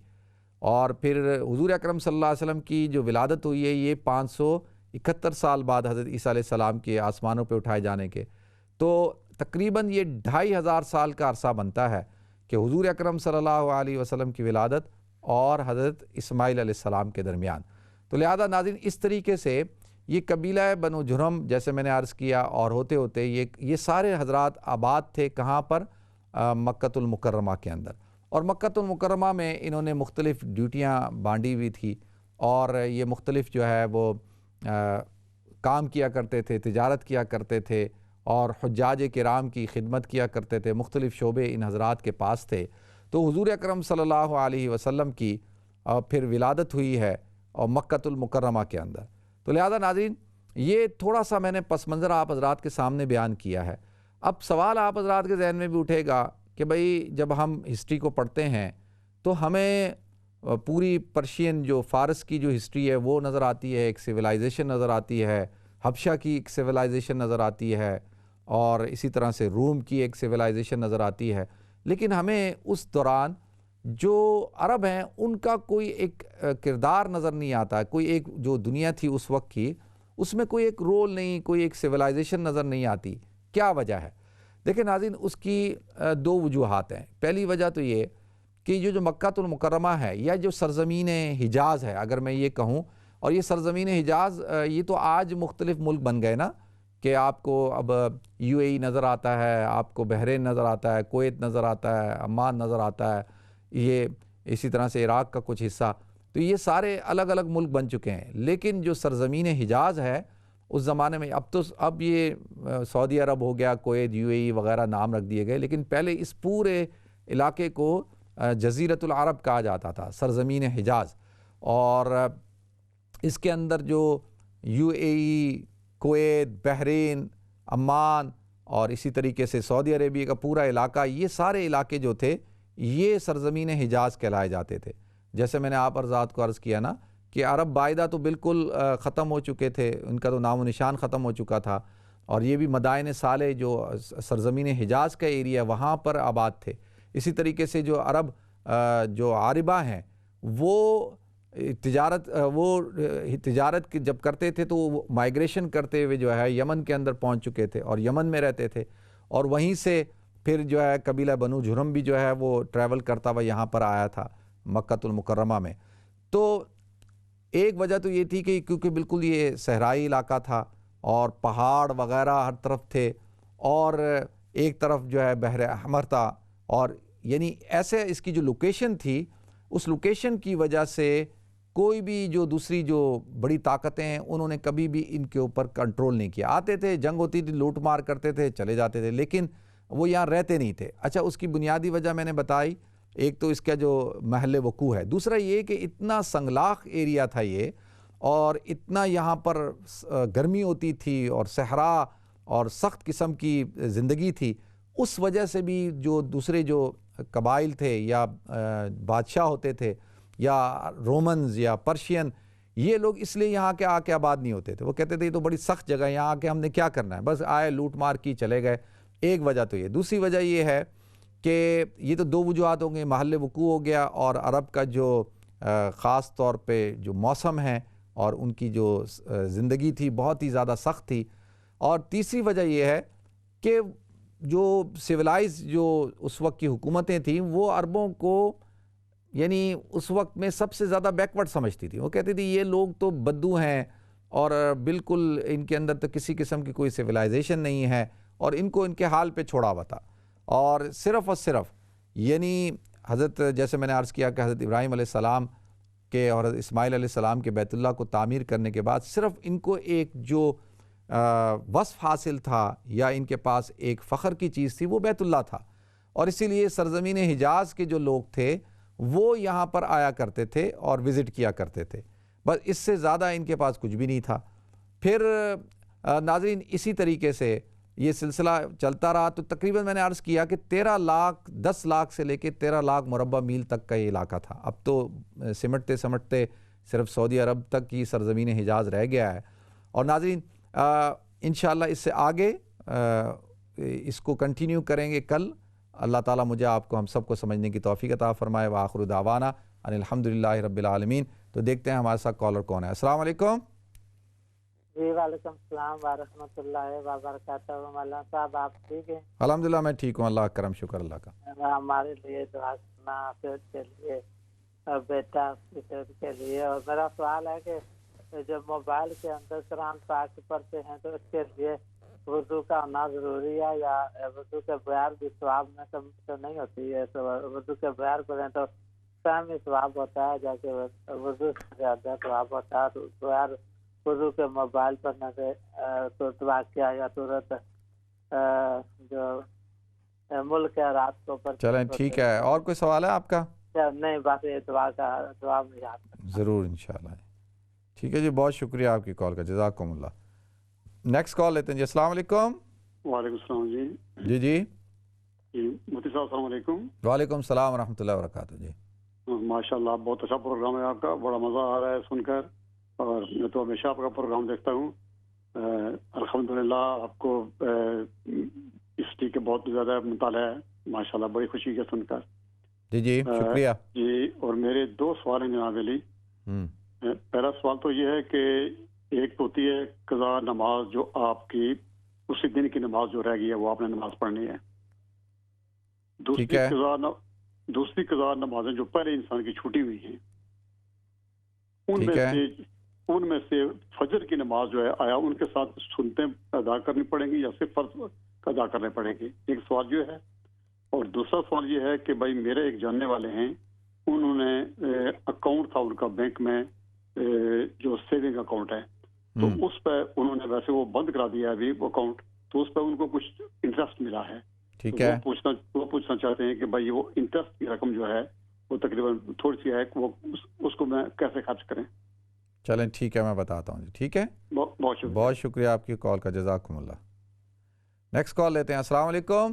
اور پھر حضور اکرم صلی اللہ علیہ وسلم کی جو ولادت ہوئی ہے یہ 571 سال بعد حضرت عیسیٰ علیہ السلام کے آسمانوں پہ اٹھائے جانے کے، تو تقریباً یہ 2500 سال کا عرصہ بنتا ہے کہ حضور اکرم صلی اللہ علیہ وسلم کی ولادت اور حضرت اسماعیل علیہ السلام کے درمیان۔ تو لہذا ناظرین اس طریقے سے یہ قبیلہ بنو جرہم جیسے میں نے عرض کیا، اور ہوتے ہوتے یہ سارے حضرات آباد تھے کہاں پر؟ مکۃ المکرمہ کے اندر، اور مکۃ المکرمہ میں انہوں نے مختلف ڈیوٹیاں بانٹی ہوئی تھی، اور یہ مختلف جو ہے وہ کام کیا کرتے تھے، تجارت کیا کرتے تھے، اور حجاج کرام کی خدمت کیا کرتے تھے، مختلف شعبے ان حضرات کے پاس تھے۔ تو حضور اکرم صلی اللہ علیہ وسلم کی پھر ولادت ہوئی ہے اور مکۃ المکرمہ کے اندر۔ تو لہذا ناظرین یہ تھوڑا سا میں نے پس منظر آپ حضرات کے سامنے بیان کیا ہے۔ اب سوال آپ حضرات کے ذہن میں بھی اٹھے گا کہ بھئی جب ہم ہسٹری کو پڑھتے ہیں تو ہمیں پوری پرشین جو فارس کی جو ہسٹری ہے وہ نظر آتی ہے، ایک سویلائزیشن نظر آتی ہے، حبشہ کی ایک سویلائزیشن نظر آتی ہے، اور اسی طرح سے روم کی ایک سویلائزیشن نظر آتی ہے، لیکن ہمیں اس دوران جو عرب ہیں ان کا کوئی ایک کردار نظر نہیں آتا، کوئی ایک جو دنیا تھی اس وقت کی اس میں کوئی ایک رول نہیں، کوئی ایک سویلائزیشن نظر نہیں آتی۔ کیا وجہ ہے؟ دیکھیں ناظرین، اس کی دو وجوہات ہیں۔ پہلی وجہ تو یہ کہ یہ جو مکہ المکرمہ ہے یا جو سرزمین حجاز ہے، اگر میں یہ کہوں، اور یہ سرزمین حجاز یہ تو آج مختلف ملک بن گئے نا، کہ آپ کو اب یو اے ای نظر آتا ہے، آپ کو بحرین نظر آتا ہے، کویت نظر آتا ہے، عمان نظر آتا ہے، یہ اسی طرح سے عراق کا کچھ حصہ، تو یہ سارے الگ الگ ملک بن چکے ہیں۔ لیکن جو سرزمین حجاز ہے اس زمانے میں، اب یہ سعودی عرب ہو گیا، کویت، یو اے ای وغیرہ نام رکھ دیے گئے، لیکن پہلے اس پورے علاقے کو جزیرۃ العرب کہا جاتا تھا، سرزمین حجاز۔ اور اس کے اندر جو you a E, Kuwait, Bahrain, Oman اور اسی طریقے سے سعودی عربیہ کا پورا علاقہ، یہ سارے علاقے جو تھے یہ سرزمین حجاز کہلائے جاتے تھے۔ جیسے میں نے آپ حضرات کو عرض کیا نا کہ عرب باعدہ تو بالکل ختم ہو چکے تھے، ان کا تو نام و نشان ختم ہو چکا تھا، اور یہ بھی مدائن صالح جو سرزمین حجاز کا ایریا وہاں پر آباد تھے۔ اسی طریقے سے جو عرب جو عاربہ ہیں وہ تجارت جب کرتے تھے تو وہ مائیگریشن کرتے ہوئے جو ہے یمن کے اندر پہنچ چکے تھے اور یمن میں رہتے تھے، اور وہیں سے پھر جو ہے قبیلہ بنو جھرم بھی جو ہے وہ ٹریول کرتا ہوا یہاں پر آیا تھا مکہ المکرمہ میں۔ تو ایک وجہ تو یہ تھی کہ کیونکہ بالکل یہ صحرائی علاقہ تھا اور پہاڑ وغیرہ ہر طرف تھے، اور ایک طرف جو ہے بحر احمر تھا، اور یعنی ایسے اس کی جو لوکیشن تھی، اس لوکیشن کی وجہ سے کوئی بھی جو دوسری جو بڑی طاقتیں ہیں انہوں نے کبھی بھی ان کے اوپر کنٹرول نہیں کیا۔ آتے تھے، جنگ ہوتی تھی، لوٹ مار کرتے تھے، چلے جاتے تھے، لیکن وہ یہاں رہتے نہیں تھے۔ اچھا، اس کی بنیادی وجہ میں نے بتائی، ایک تو اس کا جو محل وقوع ہے، دوسرا یہ کہ اتنا سنگلاخ ایریا تھا یہ، اور اتنا یہاں پر گرمی ہوتی تھی اور صحرا اور سخت قسم کی زندگی تھی، اس وجہ سے بھی جو دوسرے جو قبائل تھے یا بادشاہ ہوتے تھے یا رومنز یا پرشین، یہ لوگ اس لیے یہاں کے آ کے آباد نہیں ہوتے تھے۔ وہ کہتے تھے یہ تو بڑی سخت جگہ ہے، یہاں آ کے ہم نے کیا کرنا ہے، بس آئے لوٹ مار کی چلے گئے۔ ایک وجہ تو یہ۔ دوسری وجہ یہ ہے کہ یہ تو دو وجوہات ہوں گے، محل وقوع ہو گیا، اور عرب کا جو خاص طور پہ جو موسم ہے اور ان کی جو زندگی تھی بہت ہی زیادہ سخت تھی، اور تیسری وجہ یہ ہے کہ جو سویلائز جو اس وقت کی حکومتیں تھیں وہ عربوں کو یعنی اس وقت میں سب سے زیادہ بیکورڈ سمجھتی تھی۔ وہ کہتی تھی یہ لوگ تو بدو ہیں اور بالکل ان کے اندر تو کسی قسم کی کوئی سویلائزیشن نہیں ہے، اور ان کو ان کے حال پہ چھوڑا ہوا تھا، اور صرف یعنی حضرت، جیسے میں نے عرض کیا کہ حضرت ابراہیم علیہ السلام کے اور حضرت اسماعیل علیہ السلام کے بیت اللہ کو تعمیر کرنے کے بعد صرف ان کو ایک جو وصف حاصل تھا یا ان کے پاس ایک فخر کی چیز تھی، وہ بیت اللہ تھا، اور اسی لیے سرزمین حجاز کے جو لوگ تھے وہ یہاں پر آیا کرتے تھے اور وزٹ کیا کرتے تھے، بس اس سے زیادہ ان کے پاس کچھ بھی نہیں تھا۔ پھر ناظرین اسی طریقے سے یہ سلسلہ چلتا رہا، تو تقریباً میں نے عرض کیا کہ 10 لاکھ سے لے کے 13 لاکھ مربع میل تک کا یہ علاقہ تھا۔ اب تو سمٹتے صرف سعودی عرب تک کی سرزمین حجاز رہ گیا ہے۔ اور ناظرین انشاءاللہ اس سے آگے اس کو کنٹینیو کریں گے کل۔ اللہ تعالیٰ مجھے آپ کو ہم سب کو سمجھنے کی توفیق عطا فرمائے۔ وآخر دعوانا ان الحمدللہ رب العالمین۔ تو دیکھتے ہیں ہمارے ساتھ کالر کون ہے۔ السلام علیکم۔ جی وعلیکم السلام ورحمۃ اللہ وبرکاتہ۔ مولانا صاحب آپ ٹھیک ہیں؟ الحمدللہ میں ٹھیک ہوں، اللہ کا کرم، شکر اللہ کا۔ ہمارے لیے دعا کرنا صحت کے لیے اور بیٹا کی صحت کے لیے۔ اور میرا سوال ہے کہ جب موبائل کے اندر قرآن پاک پڑھتے ہیں تو اس کے لیے وضو کا ہونا ضروری ہے، یا وضو کے بغیر بھی ثواب میں کمی تو نہیں ہوتی ہے؟ تو وضو کے بغیر پڑھیں تو فہمی ثواب ہوتا ہے، جیسے وضو سے زیادہ ثواب ہوتا ہے، تو بغیر وضو کے موبائل پڑھنے سے تو واقعہ یا صورت جو ملک ہے رات کو پر۔ چلیں ٹھیک ہے، اور کوئی سوال ہے آپ کا؟ نہیں، بس یہ دعا میں یاد کرنا۔ ضرور انشاءاللہ۔ ٹھیک ہے جی، بہت شکریہ آپ کی کال کا، جزاکم اللہ۔ نیکسٹ کال لیتے ہیں جی. السلام علیکم. وعلیکم السلام جی. جی جی مفتی صاحب السلام علیکم. وعلیکم السلام ورحمۃ اللہ وبرکاتہ. جی ماشاء اللہ بہت اچھا پروگرام ہے آپ کا, بڑا مزہ آ رہا ہے سن کر, اور میں تو ہمیشہ آپ کا پروگرام دیکھتا ہوں. الحمدللہ آپ کو ہسٹری کے بہت زیادہ مطالعہ ہے, ماشاء اللہ بڑی خوشی ہے سن کر. جی جی شکریہ. جی اور میرے 2 سوال ہیں جناب علی. پہلا سوال تو یہ ہے کہ ایک ہوتی ہے قضا نماز جو آپ کی اسی دن کی نماز جو رہ گئی ہے وہ آپ نے نماز پڑھنی ہے. دوسری قضا نمازیں جو پہلے انسان کی چھوٹی ہوئی ہیں ان میں سے فجر کی نماز جو ہے آیا ان کے ساتھ سنتیں ادا کرنی پڑیں گی یا صرف فرض ادا کرنے پڑیں گی, ایک سوال جو ہے. اور دوسرا سوال یہ ہے کہ بھائی میرے ایک جاننے والے ہیں, انہوں نے اکاؤنٹ تھا ان کا بینک میں جو سیونگ اکاؤنٹ ہے, تو اس پہ انہوں نے ویسے وہ بند کرا دیا ہے ابھی وہ اکاؤنٹ, تو اس پہ ان کو کچھ انٹرسٹ ملا ہے. ٹھیک ہے, وہ پوچھنا چاہتے ہیں کہ بھائی وہ انٹرسٹ کی رقم جو ہے وہ تقریباً تھوڑی سی ہے, وہ اس کو میں کیسے خرچ کریں. چلیں ٹھیک ہے میں بتاتا ہوں جی. ٹھیک ہے, بہت شکریہ آپ کی کال کا, جزاکم اللہ. نیکسٹ کال لیتے ہیں. السلام علیکم.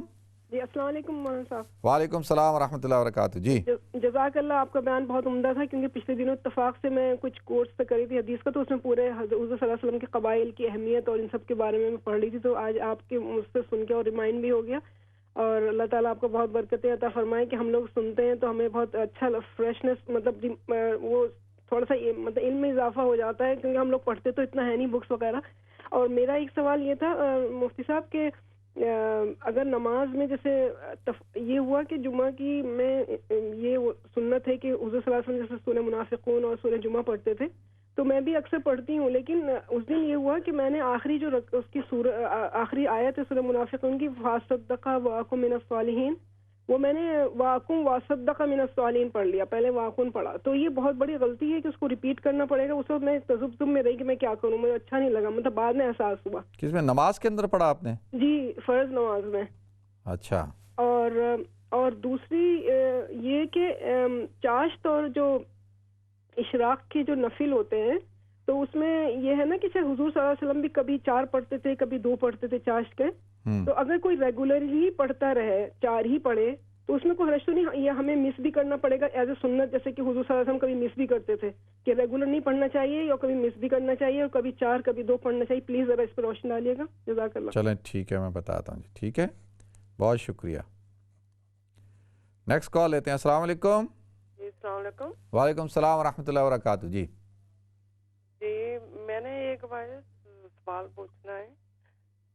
جی السلام علیکم مولانا صاحب. وعلیکم السلام ورحمۃ اللہ وبرکاتہ. جی جزاک اللہ, آپ کا بیان بہت عمدہ تھا, کیونکہ پچھلے دنوں اتفاق سے میں کچھ کورس پہ کری تھی حدیث کا, تو اس میں پورے حضور صلی اللہ علیہ وسلم کے قبائل کی اہمیت اور ان سب کے بارے میں پڑھ رہی تھی, تو آج آپ کے مجھ سے سن کے اور ریمائنڈ بھی ہو گیا. اور اللہ تعالیٰ آپ کو بہت برکتیں عطا فرمائے کہ ہم لوگ سنتے ہیں تو ہمیں بہت اچھا فریشنس, مطلب وہ تھوڑا سا مطلب علم میں اضافہ ہو جاتا ہے, کیونکہ ہم لوگ پڑھتے تو اتنا ہے نہیں بکس وغیرہ. اور میرا ایک سوال یہ تھا مفتی صاحب کہ اگر نماز میں جیسے یہ ہوا کہ جمعہ کی میں یہ سنت ہے کہ حضور صلی اللہ علیہ وسلم جیسے سورہ منافقون اور سورہ جمعہ پڑھتے تھے, تو میں بھی اکثر پڑھتی ہوں, لیکن اس دن یہ ہوا کہ میں نے آخری جو اس کی آخری آیت ہے سورہ منافقون کی, فاصدق واکم من الصالحین, وہ میں نے واکم وصدق من الصالحین پڑھ لیا, پہلے واکم پڑھا. تو یہ بہت بڑی غلطی ہے کہ اس کو ریپیٹ کرنا پڑے گا. اس وقت میں تذبذب میں رہی کہ میں کیا کروں, مجھے اچھا نہیں لگا, مطلب بعد میں احساس ہوا. کس میں, نماز کے اندر پڑھا آپ نے؟ جی فرض نماز میں. اچھا. اور دوسری یہ کہ چاشت اور جو اشراق کے جو نفل ہوتے ہیں, تو اس میں یہ ہے نا کہ حضور صلی اللہ علیہ وسلم بھی کبھی 4 پڑھتے تھے, کبھی 2 پڑھتے تھے چاشت کے. تو اگر کوئی ریگولرلی پڑھتا رہے, 4 ہی پڑھے, تو اس میں کوئی حرج تو نہیں, یہ ہمیں مس بھی کرنا پڑے گا ایز اے سنت, جیسے کہ حضور صلی اللہ علیہ وسلم کبھی مس بھی کرتے تھے, کہ ریگولر نہیں پڑھنا چاہیے یا کبھی مس بھی کرنا چاہیے, اور کبھی 4 کبھی 2 پڑھنا چاہیے. پلیز ذرا اس پر روشنی ڈالیے گا, جزاک اللہ. چلیں ٹھیک ہے میں بتاتا ہوں جی. ٹھیک ہے, بہت شکریہ. نیکسٹ کال لیتے ہیں. السلام علیکم. جی السلام علیکم. وعلیکم السلام ورحمۃ اللہ وبرکاتہ. جی میں نے ایک بار سوال پوچھنا ہے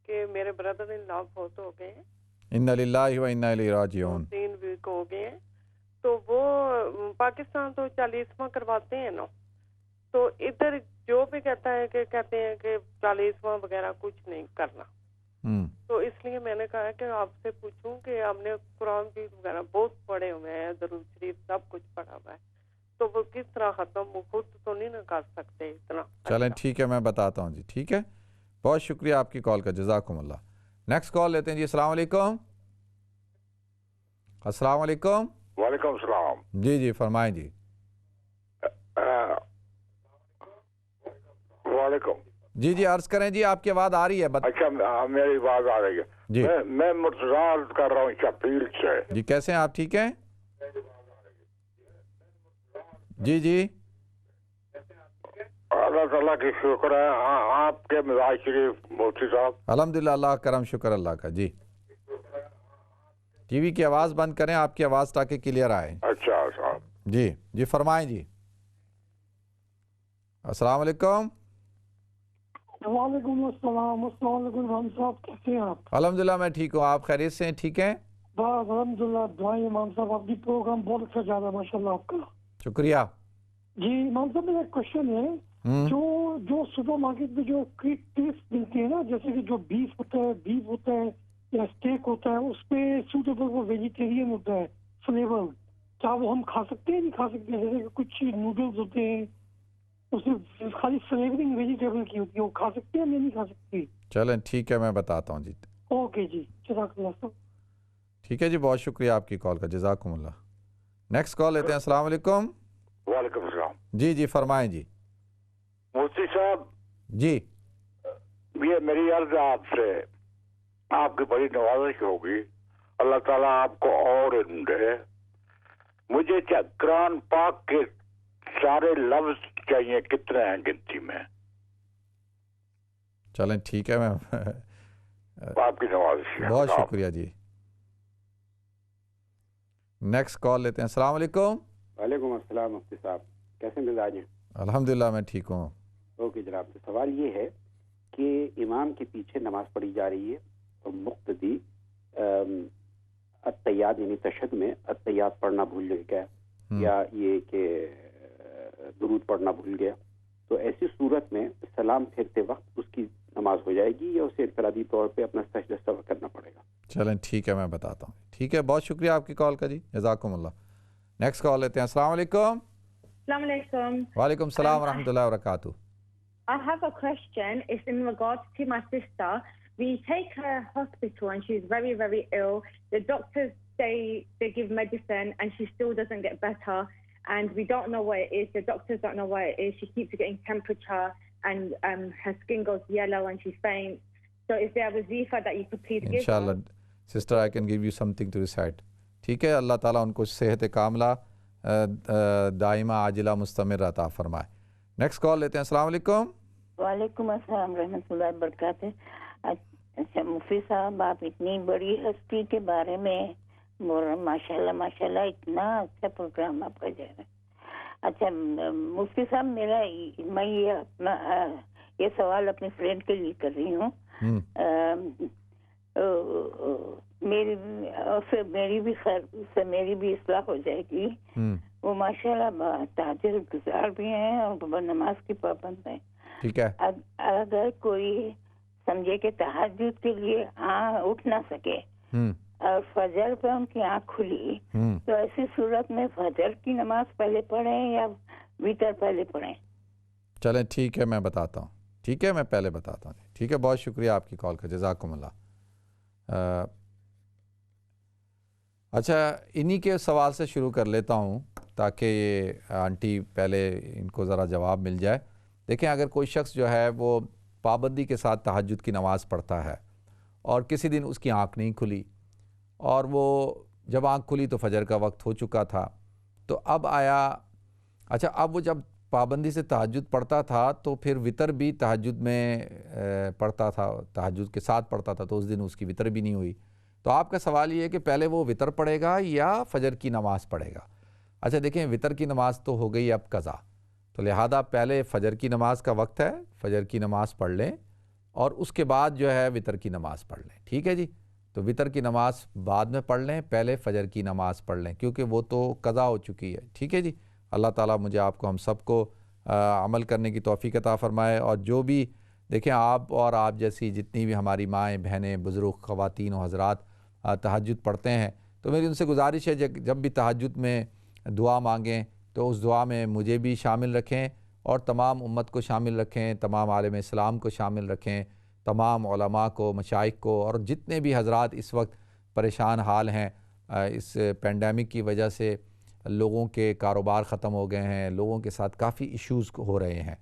کہ میرے بردر ان لا فوت ہو گئے ہیں, انا للہ و انا الیہ راجعون, 3 ویک ہو گئے ہیں, تو وہ پاکستان تو 40واں کرواتے ہیں نا, تو ادھر جو بھی کہتے ہیں کہ 40واں وغیرہ کچھ نہیں کرنا. تو اس لیے میں نے کہا کہ آپ سے پوچھوں کہ ہم نے قرآن بھی وغیرہ بہت پڑھے ہوئے ہیں, درود شریف سب کچھ پڑھا ہوا ہے, تو وہ کس طرح ختم, وہ خود تو نہیں نہ کر سکتے اتنا. چلیں ٹھیک ہے میں بتاتا ہوں جی. ٹھیک ہے, بہت شکریہ آپ کی کال کا, جزاکم اللہ. نیکسٹ کال لیتے ہیں جی. السلام علیکم. السلام علیکم. وعلیکم السلام. جی جی فرمائیں جی. وعلیکم. جی جی عرض کریں جی, آپ کی آواز آ رہی ہے. اچھا میری آواز آ رہی ہے جی. میں مرتضی کر رہا ہوں شفیل سے. جی کیسے ہیں آپ, ٹھیک ہیں؟ جی جی اللہ تعالیٰ کی شکر ہے. آپ کے مزاج شریف مفتی صاحب؟ الحمدللہ, اللہ کرم شکر اللہ کا. جی ٹی وی کی آواز بند کریں, آپ کی آواز تاکہ کلیئر آئے. اچھا صاحب. جی جی فرمائیں جی. السلام علیکم. وعلیکم السلام. السلام علیکم امام صاحب, کیسے ہیں آپ؟ الحمدللہ میں ٹھیک ہوں, آپ خیریت سے ہیں؟ ٹھیک ہیں بس الحمدللہ, دعائیں امام صاحب. آپ کی پروگرام بہت اچھا جا رہا ہے ماشاء اللہ آپ کا. شکریہ. جی امام صاحب میرا کوشچن ہے, جو سپر مارکیٹ میں جو ٹیسٹ ملتے ہیں نا, جیسے کہ جو بیف ہوتا ہے یا اسٹیک ہوتا ہے, اس پہ سوٹیبل وہ ویجیٹیرین ہوتا ہے فلیور, کیا وہ ہم کھا سکتے ہیں نہیں کھا سکتے؟ جیسے کہ کچھ نوڈلز ہوتے ہیں اس میں خالی فلیورنگ ویجیٹیبل کی ہوتی ہے, وہ کھا سکتے ہیں یا نہیں کھا سکتے؟ چلیں ٹھیک ہے میں بتاتا ہوں جی. اوکے جی, جزاک اللہ صاحب. ٹھیک ہے جی, بہت شکریہ آپ کی کال کا, جزاکم اللہ. نیکسٹ کال لیتے ہیں. السلام علیکم. وعلیکم السلام. جی جی فرمائیں جی. مفتی صاحب جی یہ میری عرض آپ سے، آپ کی بڑی نوازش ہوگی، اللہ تعالیٰ آپ کو اور علم دے. مجھے قرآن پاک کے سارے لفظ چاہیے، کتنے ہیں گنتی میں؟ چلیں ٹھیک ہے، میں آپ کی نوازش ہے. بہت شکریہ جی. نیکسٹ کال لیتے ہیں. السلام علیکم. وعلیکم السلام مفتی صاحب، کیسے مزاج ہیں؟ الحمدللہ میں ٹھیک ہوں. اوکے جناب، تو سوال یہ ہے کہ امام کے پیچھے نماز پڑھی جا رہی ہے اور مقتدی التحیات یعنی تشہد میں التحیات پڑھنا بھول گیا یا یہ کہ درود پڑھنا بھول گیا، تو ایسی صورت میں سلام پھیرتے وقت اس کی نماز ہو جائے گی یا اسے انفرادی طور پہ اپنا سجدہ سہو کرنا پڑے گا؟ چلیں ٹھیک ہے، میں بتاتا ہوں. ٹھیک ہے، بہت شکریہ آپ کی کال کا جی، جزاکم اللہ. نیکسٹ کال لیتے ہیں. السلام علیکم. Assalamu alaikum. وعلیکم السلام ورحمۃ اللہ وبرکاتہ. I have a question. It's in regards to my sister. We take her hospital and she's very, very ill. The doctors say they give medicine and she still doesn't get better. And we don't know what it is. The doctors don't know what it is. She keeps getting temperature and her skin goes yellow and she faints. So is there a wazifa that you could please give her? Inshallah, sister, I can give you something to recite. ٹھیک ہے، اللہ تعالیٰ ان کو صحت کاملہ دائمہ عاجلہ مستمر عطا فرمائے. Next call لیتے ہیں. السلام علیکم. وعلیکم السلام رحمۃ اللہ وبرکاتہ. اچھا مفتی صاحب، آپ اتنی بڑی ہستی کے بارے میں ماشاءاللہ ماشاءاللہ اتنا اچھا پروگرام آپ کا جا رہا ہے. اچھا مفتی صاحب، میں یہ سوال اپنے فرینڈ کے لیے کر رہی ہوں. میری بھی اصلاح ہو جائے گی. وہ ماشاءاللہ تہجد گزار بھی ہیں اور نماز کی پابند ہیں. ٹھیک ہے، اگر کوئی سمجھے کہ تہجد کے لیے اٹھ نہ سکے اور فجر پہ ان کی آنکھ کھلی، تو ایسی صورت میں فجر کی نماز پہلے پڑھیں یا وتر پہلے پڑھیں؟ چلیں ٹھیک ہے، میں بتاتا ہوں. ٹھیک ہے، میں پہلے بتاتا ہوں. ٹھیک ہے، بہت شکریہ آپ کی کال کا، جزاکم اللہ. اچھا، انہی کے سوال سے شروع کر لیتا ہوں تاکہ یہ آنٹی پہلے ان کو ذرا جواب مل جائے. دیکھیں، اگر کوئی شخص جو ہے وہ پابندی کے ساتھ تہجد کی نماز پڑھتا ہے اور کسی دن اس کی آنکھ نہیں کھلی، اور وہ جب آنکھ کھلی تو فجر کا وقت ہو چکا تھا، تو اب اب وہ جب پابندی سے تہجد پڑھتا تھا تو پھر وتر بھی تہجد میں پڑھتا تھا، تہجد کے ساتھ پڑھتا تھا، تو اس دن اس کی وتر بھی نہیں ہوئی. تو آپ کا سوال یہ ہے کہ پہلے وہ وتر پڑھے گا یا فجر کی نماز پڑھے گا. اچھا دیکھیں، وتر کی نماز تو ہو گئی اب قضا، تو لہذا پہلے فجر کی نماز کا وقت ہے، فجر کی نماز پڑھ لیں اور اس کے بعد جو ہے وتر کی نماز پڑھ لیں. ٹھیک ہے جی، تو وتر کی نماز بعد میں پڑھ لیں، پہلے فجر کی نماز پڑھ لیں کیونکہ وہ تو قضا ہو چکی ہے. ٹھیک ہے جی، اللہ تعالیٰ مجھے آپ کو ہم سب کو عمل کرنے کی توفیق عطا فرمائے. اور جو بھی دیکھیں، آپ اور آپ جیسی جتنی بھی ہماری مائیں بہنیں بزرگ خواتین و حضرات تہجد پڑھتے ہیں، تو میری ان سے گزارش ہے جب بھی تہجد میں دعا مانگیں تو اس دعا میں مجھے بھی شامل رکھیں اور تمام امت کو شامل رکھیں، تمام عالم اسلام کو شامل رکھیں، تمام علماء کو، مشائخ کو، اور جتنے بھی حضرات اس وقت پریشان حال ہیں اس پینڈیمک کی وجہ سے. لوگوں کے کاروبار ختم ہو گئے ہیں، لوگوں کے ساتھ کافی ایشوز ہو رہے ہیں،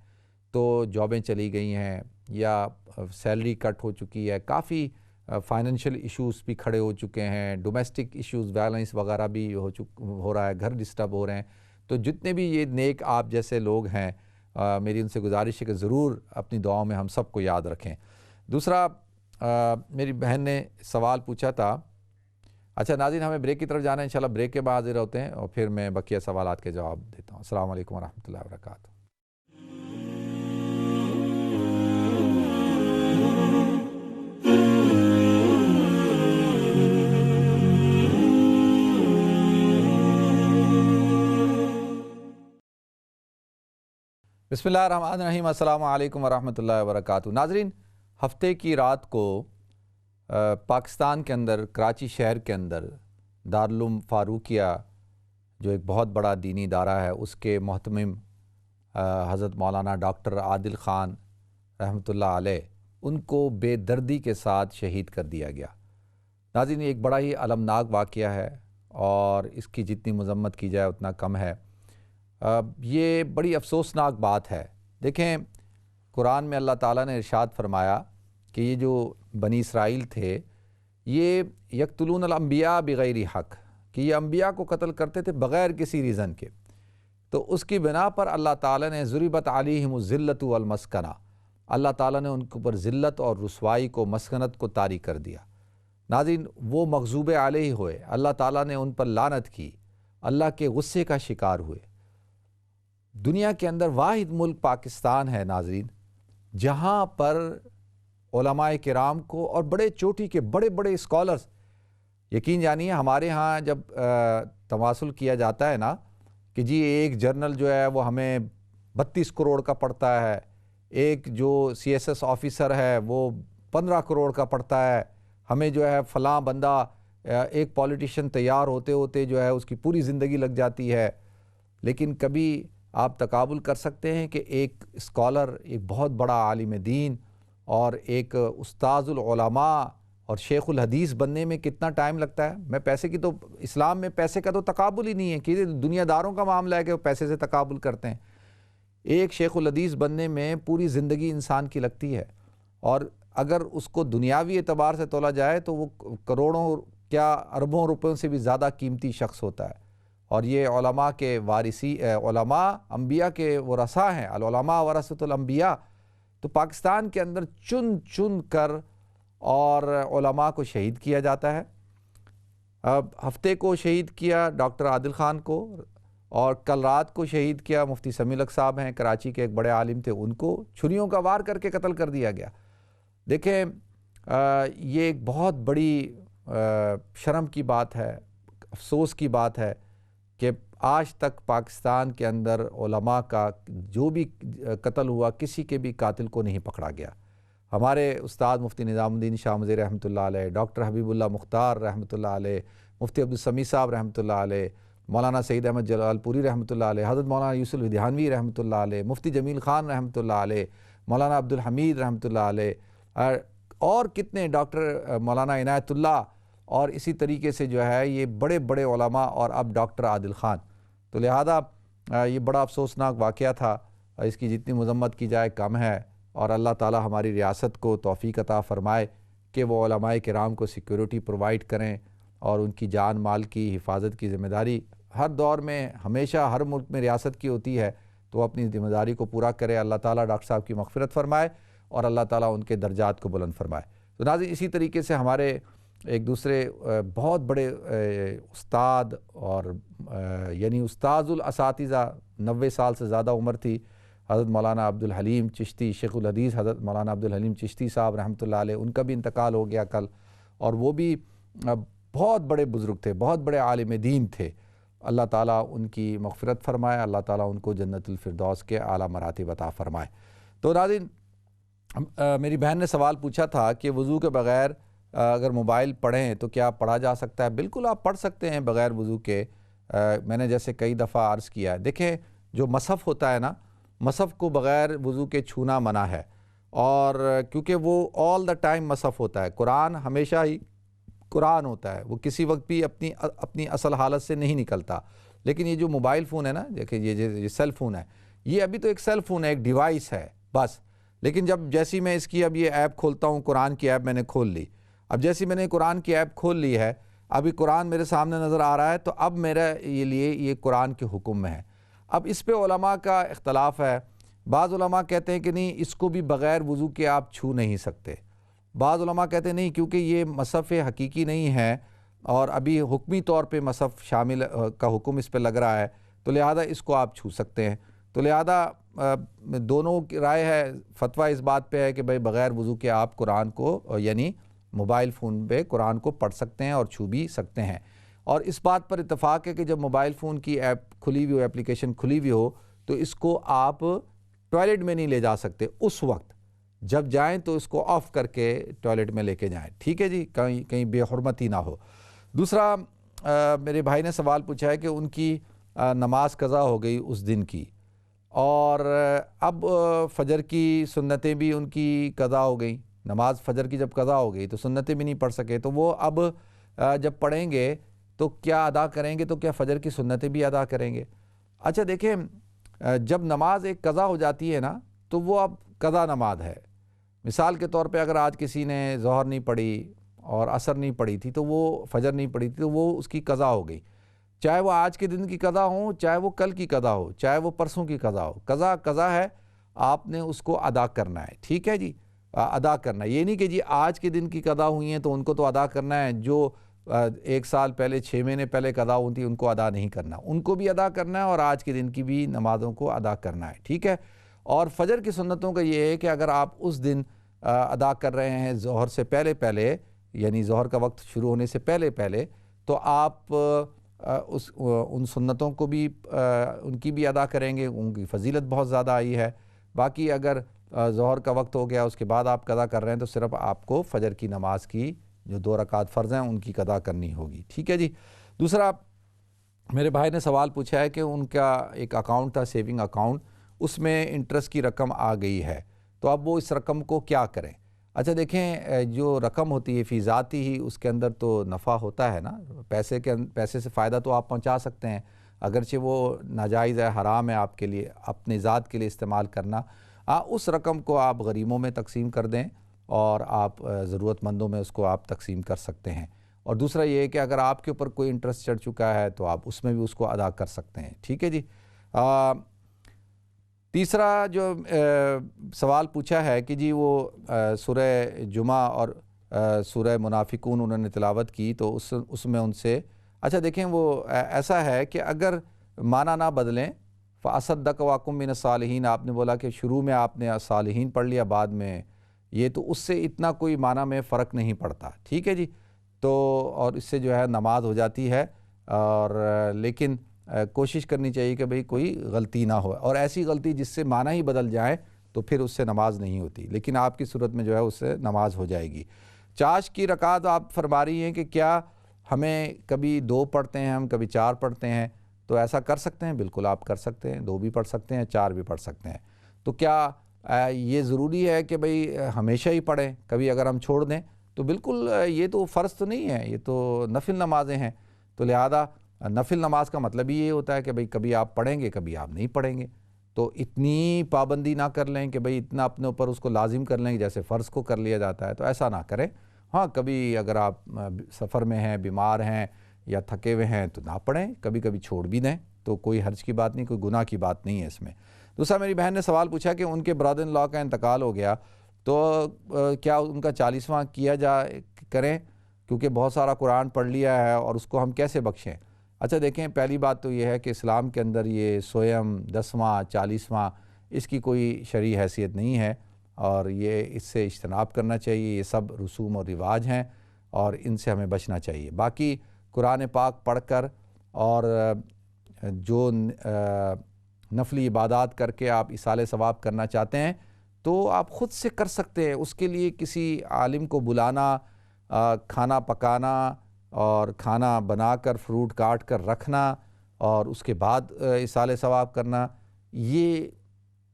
تو جابیں چلی گئی ہیں یا سیلری کٹ ہو چکی ہے، کافی فائنینشیل ایشوز بھی کھڑے ہو چکے ہیں، ڈومیسٹک ایشوز وائلنس وغیرہ بھی ہو رہا ہے، گھر ڈسٹرب ہو رہے ہیں. تو جتنے بھی یہ نیک آپ جیسے لوگ ہیں، میری ان سے گزارش ہے کہ ضرور اپنی دعاؤں میں ہم سب کو یاد رکھیں. دوسرا میری بہن نے سوال پوچھا تھا. اچھا ناظرین، ہمیں بریک کی طرف جانا ہے، انشاءاللہ بریک کے بعد حاضر ہوتے ہیں اور پھر میں بقیہ سوالات کے جواب دیتا ہوں. السلام علیکم ورحمۃ اللہ وبرکاتہ. بسم اللہ الرحمن الرحیم. السلام علیکم ورحمۃ اللہ وبرکاتہ. ناظرین، ہفتے کی رات کو پاکستان کے اندر کراچی شہر کے اندر دارالعلوم فاروقیہ جو ایک بہت بڑا دینی ادارہ ہے، اس کے محتمم حضرت مولانا ڈاکٹر عادل خان رحمۃ اللہ علیہ، ان کو بے دردی کے ساتھ شہید کر دیا گیا. ناظرین، ایک بڑا ہی المناک واقعہ ہے اور اس کی جتنی مذمت کی جائے اتنا کم ہے. یہ بڑی افسوسناک بات ہے. دیکھیں، قرآن میں اللہ تعالیٰ نے ارشاد فرمایا کہ یہ جو بنی اسرائیل تھے یہ یقتلون الانبیاء بغیر حق، کہ یہ انبیاء کو قتل کرتے تھے بغیر کسی ریزن کے، تو اس کی بنا پر اللہ تعالیٰ نے ضربت علیہم الذلۃ والمسکنہ، اللہ تعالیٰ نے ان کے اوپر ذلت اور رسوائی کو، مسکنت کو طاری کر دیا۔ ناظرین، وہ مغضوب علیہ ہوئے، اللہ تعالیٰ نے ان پر لعنت کی، اللہ کے غصے کا شکار ہوئے۔ دنیا کے اندر واحد ملک پاکستان ہے ناظرین جہاں پر علماء کرام کو اور بڑے چوٹی کے بڑے بڑے اسکالرز، یقین جانیے ہمارے ہاں جب تماسل کیا جاتا ہے نا کہ جی ایک جرنل جو ہے وہ ہمیں 32 کروڑ کا پڑتا ہے، ایک جو CSS آفیسر ہے وہ 15 کروڑ کا پڑتا ہے، ہمیں جو ہے فلاں بندہ، ایک پولیٹیشین تیار ہوتے ہوتے جو ہے اس کی پوری زندگی لگ جاتی ہے، لیکن کبھی آپ تقابل کر سکتے ہیں کہ ایک اسکالر، ایک بہت بڑا عالم دین اور ایک استاذ العلماء اور شیخ الحدیث بننے میں کتنا ٹائم لگتا ہے؟ میں پیسے کی تو، اسلام میں پیسے کا تو تقابل ہی نہیں ہے، کہ دنیا داروں کا معاملہ ہے کہ وہ پیسے سے تقابل کرتے ہیں۔ ایک شیخ الحدیث بننے میں پوری زندگی انسان کی لگتی ہے، اور اگر اس کو دنیاوی اعتبار سے تولا جائے تو وہ کروڑوں کیا اربوں روپوں سے بھی زیادہ قیمتی شخص ہوتا ہے۔ اور یہ علماء کے وارثی، علماء انبیاء کے ورثاء ہیں، العلماء ورثۃ الانبیاء۔ تو پاکستان کے اندر چن چن کر اور علماء کو شہید کیا جاتا ہے۔ اب ہفتے کو شہید کیا ڈاکٹر عادل خان کو، اور کل رات کو شہید کیا مفتی سمیع الحق صاحب ہیں کراچی کے، ایک بڑے عالم تھے، ان کو چھریوں کا وار کر کے قتل کر دیا گیا۔ دیکھیں یہ ایک بہت بڑی شرم کی بات ہے، افسوس کی بات ہے کہ آج تک پاکستان کے اندر علماء کا جو بھی قتل ہوا کسی کے بھی قاتل کو نہیں پکڑا گیا۔ ہمارے استاد مفتی نظام الدین شاہ مزید رحمۃ اللہ علیہ، ڈاکٹر حبیب اللہ مختار رحمۃ اللہ علیہ، مفتی عبدالسمیع صاحب رحمۃ اللہ علیہ، مولانا سعید احمد جلال پوری رحمۃ اللہ علیہ، حضرت مولانا یوسف ودھیانوی رحمۃ اللہ علیہ، مفتی جمیل خان رحمۃ اللہ علیہ، مولانا عبدالحمید رحمۃ اللہ علیہ، اور کتنے ڈاکٹر مولانا عنایت اللہ، اور اسی طریقے سے جو ہے یہ بڑے بڑے علماء، اور اب ڈاکٹر عادل خان۔ تو لہذا یہ بڑا افسوسناک واقعہ تھا، اس کی جتنی مذمت کی جائے کم ہے، اور اللہ تعالی ہماری ریاست کو توفیق عطا فرمائے کہ وہ علماء کرام کو سیکیورٹی پرووائڈ کریں، اور ان کی جان مال کی حفاظت کی ذمہ داری ہر دور میں، ہمیشہ ہر ملک میں ریاست کی ہوتی ہے، تو وہ اپنی ذمہ داری کو پورا کرے۔ اللہ تعالیٰ ڈاکٹر صاحب کی مغفرت فرمائے، اور اللہ تعالیٰ ان کے درجات کو بلند فرمائے۔ تو ناظرین، اسی طریقے سے ہمارے ایک دوسرے بہت بڑے استاد، اور یعنی استاذ الاساتذہ، 90 سال سے زیادہ عمر تھی، حضرت مولانا عبدالحلیم چشتی، شیخ الحدیث حضرت مولانا عبدالحلیم چشتی صاحب رحمۃ اللہ علیہ، ان کا بھی انتقال ہو گیا کل، اور وہ بھی بہت بڑے بزرگ تھے، بہت بڑے عالم دین تھے۔ اللہ تعالیٰ ان کی مغفرت فرمائے، اللہ تعالیٰ ان کو جنت الفردوس کے اعلیٰ مراتب عطا فرمائے۔ تو ناظرین، میری بہن نے سوال پوچھا تھا کہ وضو کے بغیر اگر موبائل پڑھیں تو کیا پڑھا جا سکتا ہے؟ بالکل آپ پڑھ سکتے ہیں بغیر وضو کے۔ میں نے جیسے کئی دفعہ عرض کیا ہے، دیکھیں جو مصحف ہوتا ہے نا، مصحف کو بغیر وضو کے چھونا منع ہے، اور کیونکہ وہ آل دا ٹائم مصحف ہوتا ہے، قرآن ہمیشہ ہی قرآن ہوتا ہے، وہ کسی وقت بھی اپنی اصل حالت سے نہیں نکلتا۔ لیکن یہ جو موبائل فون ہے نا، دیکھیں یہ سیل فون ہے، یہ ابھی تو ایک سیل فون ہے، ایک ڈیوائس ہے بس، لیکن جیسی میں اس کی اب یہ ایپ کھولتا ہوں، قرآن کی ایپ میں نے کھول لی، اب جیسی میں نے قرآن کی ایپ کھول لی ہے، ابھی قرآن میرے سامنے نظر آ رہا ہے، تو اب میرا یہ قرآن کے حکم میں ہے۔ اب اس پہ علماء کا اختلاف ہے، بعض علماء کہتے ہیں کہ نہیں، اس کو بھی بغیر وضو کے آپ چھو نہیں سکتے، بعض علماء کہتے ہیں نہیں، کیونکہ یہ مصحف حقیقی نہیں ہے، اور ابھی حکمی طور پہ مصحف شامل کا حکم اس پہ لگ رہا ہے، تو لہذا اس کو آپ چھو سکتے ہیں۔ تو لہذا دونوں کی رائے ہے، فتویٰ اس بات پہ ہے کہ بھائی بغیر وضو کے آپ قرآن کو، یعنی موبائل فون پہ قرآن کو پڑھ سکتے ہیں اور چھو بھی سکتے ہیں۔ اور اس بات پر اتفاق ہے کہ جب موبائل فون کی ایپ کھلی ہوئی ہو، اپلیکیشن کھلی ہوئی ہو، تو اس کو آپ ٹوائلٹ میں نہیں لے جا سکتے، اس وقت جب جائیں تو اس کو آف کر کے ٹوائلٹ میں لے کے جائیں، ٹھیک ہے جی، کہیں بے حرمتی نہ ہو۔ دوسرا میرے بھائی نے سوال پوچھا ہے کہ ان کی نماز قضا ہو گئی اس دن کی، اور اب فجر کی سنتیں بھی ان کی قضا ہو گئیں، نماز فجر کی جب قضا ہو گئی تو سنتیں بھی نہیں پڑھ سکے، تو وہ اب جب پڑھیں گے تو کیا ادا کریں گے؟ تو کیا فجر کی سنتیں بھی ادا کریں گے؟ اچھا دیکھیں، جب نماز ایک قضا ہو جاتی ہے نا، تو وہ اب قضا نماز ہے، مثال کے طور پہ اگر آج کسی نے ظہر نہیں پڑھی اور عصر نہیں پڑھی تھی تو وہ فجر نہیں پڑھی تھی تو وہ اس کی قضا ہو گئی، چاہے وہ آج کے دن کی قضا ہو، چاہے وہ کل کی قضا ہو، چاہے وہ پرسوں کی قضا ہو، قضا ہے، آپ نے اس کو ادا کرنا ہے، ٹھیک ہے جی، ادا کرنا ہے۔ یہ نہیں کہ جی آج کے دن کی قضا ہوئی ہیں تو ان کو تو ادا کرنا ہے، جو 1 سال پہلے 6 مہینے پہلے قضا ہوئی تھی ان کو ادا نہیں کرنا، ان کو بھی ادا کرنا ہے اور آج کے دن کی بھی نمازوں کو ادا کرنا ہے، ٹھیک ہے۔ اور فجر کی سنتوں کا یہ ہے کہ اگر آپ اس دن ادا کر رہے ہیں ظہر سے پہلے یعنی ظہر کا وقت شروع ہونے سے پہلے تو آپ ان سنتوں کو بھی ان کی بھی ادا کریں گے، ان کی فضیلت بہت زیادہ آئی ہے۔ باقی اگر ظہر کا وقت ہو گیا اس کے بعد آپ قضا کر رہے ہیں تو صرف آپ کو فجر کی نماز کی جو 2 رکعت فرض ہیں ان کی قضا کرنی ہوگی، ٹھیک ہے جی۔ دوسرا میرے بھائی نے سوال پوچھا ہے کہ ان کا ایک اکاؤنٹ تھا، سیونگ اکاؤنٹ، اس میں انٹرسٹ کی رقم آ گئی ہے تو اب وہ اس رقم کو کیا کریں؟ اچھا دیکھیں، جو رقم ہوتی ہے فی ذاتی ہی اس کے اندر تو نفع ہوتا ہے نا، پیسے سے فائدہ تو آپ پہنچا سکتے ہیں، اگرچہ وہ ناجائز ہے، حرام ہے آپ کے لیے اپنے ذات کے لیے استعمال کرنا، اس رقم کو آپ غریبوں میں تقسیم کر دیں اور آپ ضرورت مندوں میں اس کو آپ تقسیم کر سکتے ہیں۔ اور دوسرا یہ ہے کہ اگر آپ کے اوپر کوئی انٹرسٹ چڑھ چکا ہے تو آپ اس میں بھی اس کو ادا کر سکتے ہیں، ٹھیک ہے جی۔ تیسرا جو سوال پوچھا ہے کہ جی وہ سورہ جمعہ اور سورہ منافقون انہوں نے تلاوت کی تو اس میں ان سے اچھا دیکھیں وہ ایسا ہے کہ اگر معنی نہ بدلیں، فَأَصَدَّقَ وَأَكُن مِّنَ الصَّالِحِينَ، آپ نے بولا کہ شروع میں آپ نے صالحین پڑھ لیا بعد میں یہ، تو اس سے اتنا کوئی معنی میں فرق نہیں پڑتا، ٹھیک ہے جی۔ تو اور اس سے جو ہے نماز ہو جاتی ہے، اور لیکن کوشش کرنی چاہیے کہ بھئی کوئی غلطی نہ ہو، اور ایسی غلطی جس سے معنی ہی بدل جائے تو پھر اس سے نماز نہیں ہوتی، لیکن آپ کی صورت میں جو ہے اس سے نماز ہو جائے گی۔ چاش کی رکعت آپ فرما رہی ہیں کہ کیا ہمیں کبھی 2 پڑھتے ہیں ہم، کبھی 4 پڑھتے ہیں، تو ایسا کر سکتے ہیں، بالکل آپ کر سکتے ہیں، 2 بھی پڑھ سکتے ہیں، 4 بھی پڑھ سکتے ہیں۔ تو کیا یہ ضروری ہے کہ بھئی ہمیشہ ہی پڑھیں، کبھی اگر ہم چھوڑ دیں تو بالکل یہ تو فرض تو نہیں ہے، یہ تو نفل نمازیں ہیں، تو لہذا نفل نماز کا مطلب ہی یہ ہوتا ہے کہ بھئی کبھی آپ پڑھیں گے کبھی آپ نہیں پڑھیں گے، تو اتنی پابندی نہ کر لیں کہ بھئی اتنا اپنے اوپر اس کو لازم کر لیں جیسے فرض کو کر لیا جاتا ہے، تو ایسا نہ کریں۔ ہاں کبھی اگر آپ سفر میں ہیں، بیمار ہیں یا تھکے ہوئے ہیں تو نہ پڑھیں، کبھی کبھی چھوڑ بھی دیں، تو کوئی حرج کی بات نہیں، کوئی گناہ کی بات نہیں ہے اس میں۔ دوسرا میری بہن نے سوال پوچھا کہ ان کے برادر ان لا کا انتقال ہو گیا تو کیا ان کا 40واں کیا کریں، کیونکہ بہت سارا قرآن پڑھ لیا ہے اور اس کو ہم کیسے بخشیں؟ اچھا دیکھیں، پہلی بات تو یہ ہے کہ اسلام کے اندر یہ سویم 10واں 40واں اس کی کوئی شرعی حیثیت نہیں ہے، اور یہ اس سے اجتناب کرنا چاہیے، یہ سب رسوم اور رواج ہیں اور ان سے ہمیں بچنا چاہیے۔ باقی قرآن پاک پڑھ کر اور جو نفلی عبادات کر کے آپ ایصال ثواب کرنا چاہتے ہیں تو آپ خود سے کر سکتے ہیں، اس کے لیے کسی عالم کو بلانا، کھانا پکانا اور کھانا بنا کر فروٹ کاٹ کر رکھنا اور اس کے بعد ایصال ثواب کرنا، یہ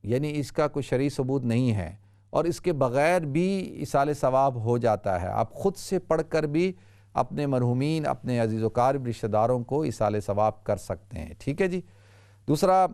یعنی اس کا کوئی شرعی ثبوت نہیں ہے، اور اس کے بغیر بھی ایصال ثواب ہو جاتا ہے۔ آپ خود سے پڑھ کر بھی اپنے مرحومین، اپنے عزیز و قارب رشتہ داروں کو ایصال ثواب کر سکتے ہیں، ٹھیک ہے جی۔ دوسرا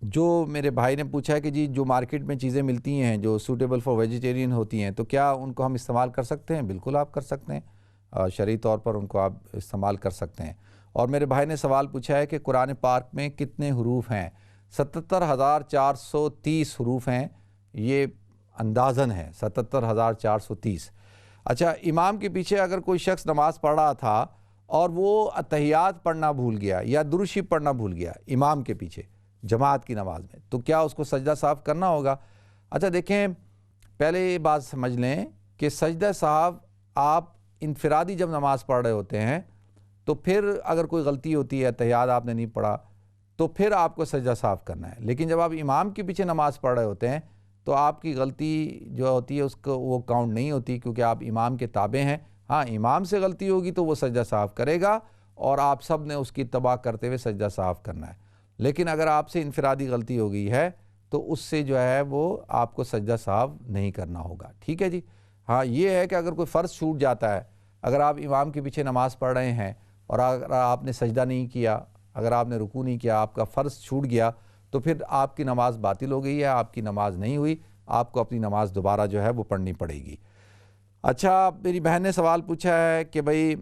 جو میرے بھائی نے پوچھا ہے کہ جی جو مارکیٹ میں چیزیں ملتی ہیں جو سوٹیبل فار ویجیٹیرین ہوتی ہیں تو کیا ان کو ہم استعمال کر سکتے ہیں؟ بالکل آپ کر سکتے ہیں، شرعی طور پر ان کو آپ استعمال کر سکتے ہیں۔ اور میرے بھائی نے سوال پوچھا ہے کہ قرآن پاک میں کتنے حروف ہیں؟ 77,430 حروف ہیں، یہ اندازاً ہے 77,430۔ اچھا، امام کے پیچھے اگر کوئی شخص نماز پڑھ رہا تھا اور وہ اتحیات پڑھنا بھول گیا یا درود شریف پڑھنا بھول گیا امام کے پیچھے جماعت کی نماز میں، تو کیا اس کو سجدہ صاحب کرنا ہوگا؟ اچھا دیکھیں، پہلے یہ بات سمجھ لیں کہ سجدہ صاحب آپ انفرادی جب نماز پڑھ رہے ہوتے ہیں تو پھر اگر کوئی غلطی ہوتی ہے، اتحیات آپ نے نہیں پڑھا، تو پھر آپ کو سجدہ صاحب کرنا ہے، لیکن جب آپ امام کے پیچھے نماز پڑھ رہے ہوتے ہیں تو آپ کی غلطی جو ہوتی ہے اس کو وہ کاؤنٹ نہیں ہوتی، کیونکہ آپ امام کے تابع ہیں۔ ہاں امام سے غلطی ہوگی تو وہ سجدہ صاحب کرے گا اور آپ سب نے اس کی اتباع کرتے ہوئے سجدہ صاحب کرنا ہے، لیکن اگر آپ سے انفرادی غلطی ہو گئی ہے تو اس سے جو ہے وہ آپ کو سجدہ صاحب نہیں کرنا ہوگا، ٹھیک ہے جی۔ ہاں یہ ہے کہ اگر کوئی فرض چھوٹ جاتا ہے، اگر آپ امام کے پیچھے نماز پڑھ رہے ہیں اور اگر آپ نے سجدہ نہیں کیا، اگر آپ نے رکوع نہیں کیا، آپ کا فرض چھوٹ گیا، تو پھر آپ کی نماز باطل ہو گئی ہے، آپ کی نماز نہیں ہوئی، آپ کو اپنی نماز دوبارہ جو ہے وہ پڑھنی پڑے گی۔ اچھا، میری بہن نے سوال پوچھا ہے کہ بھئی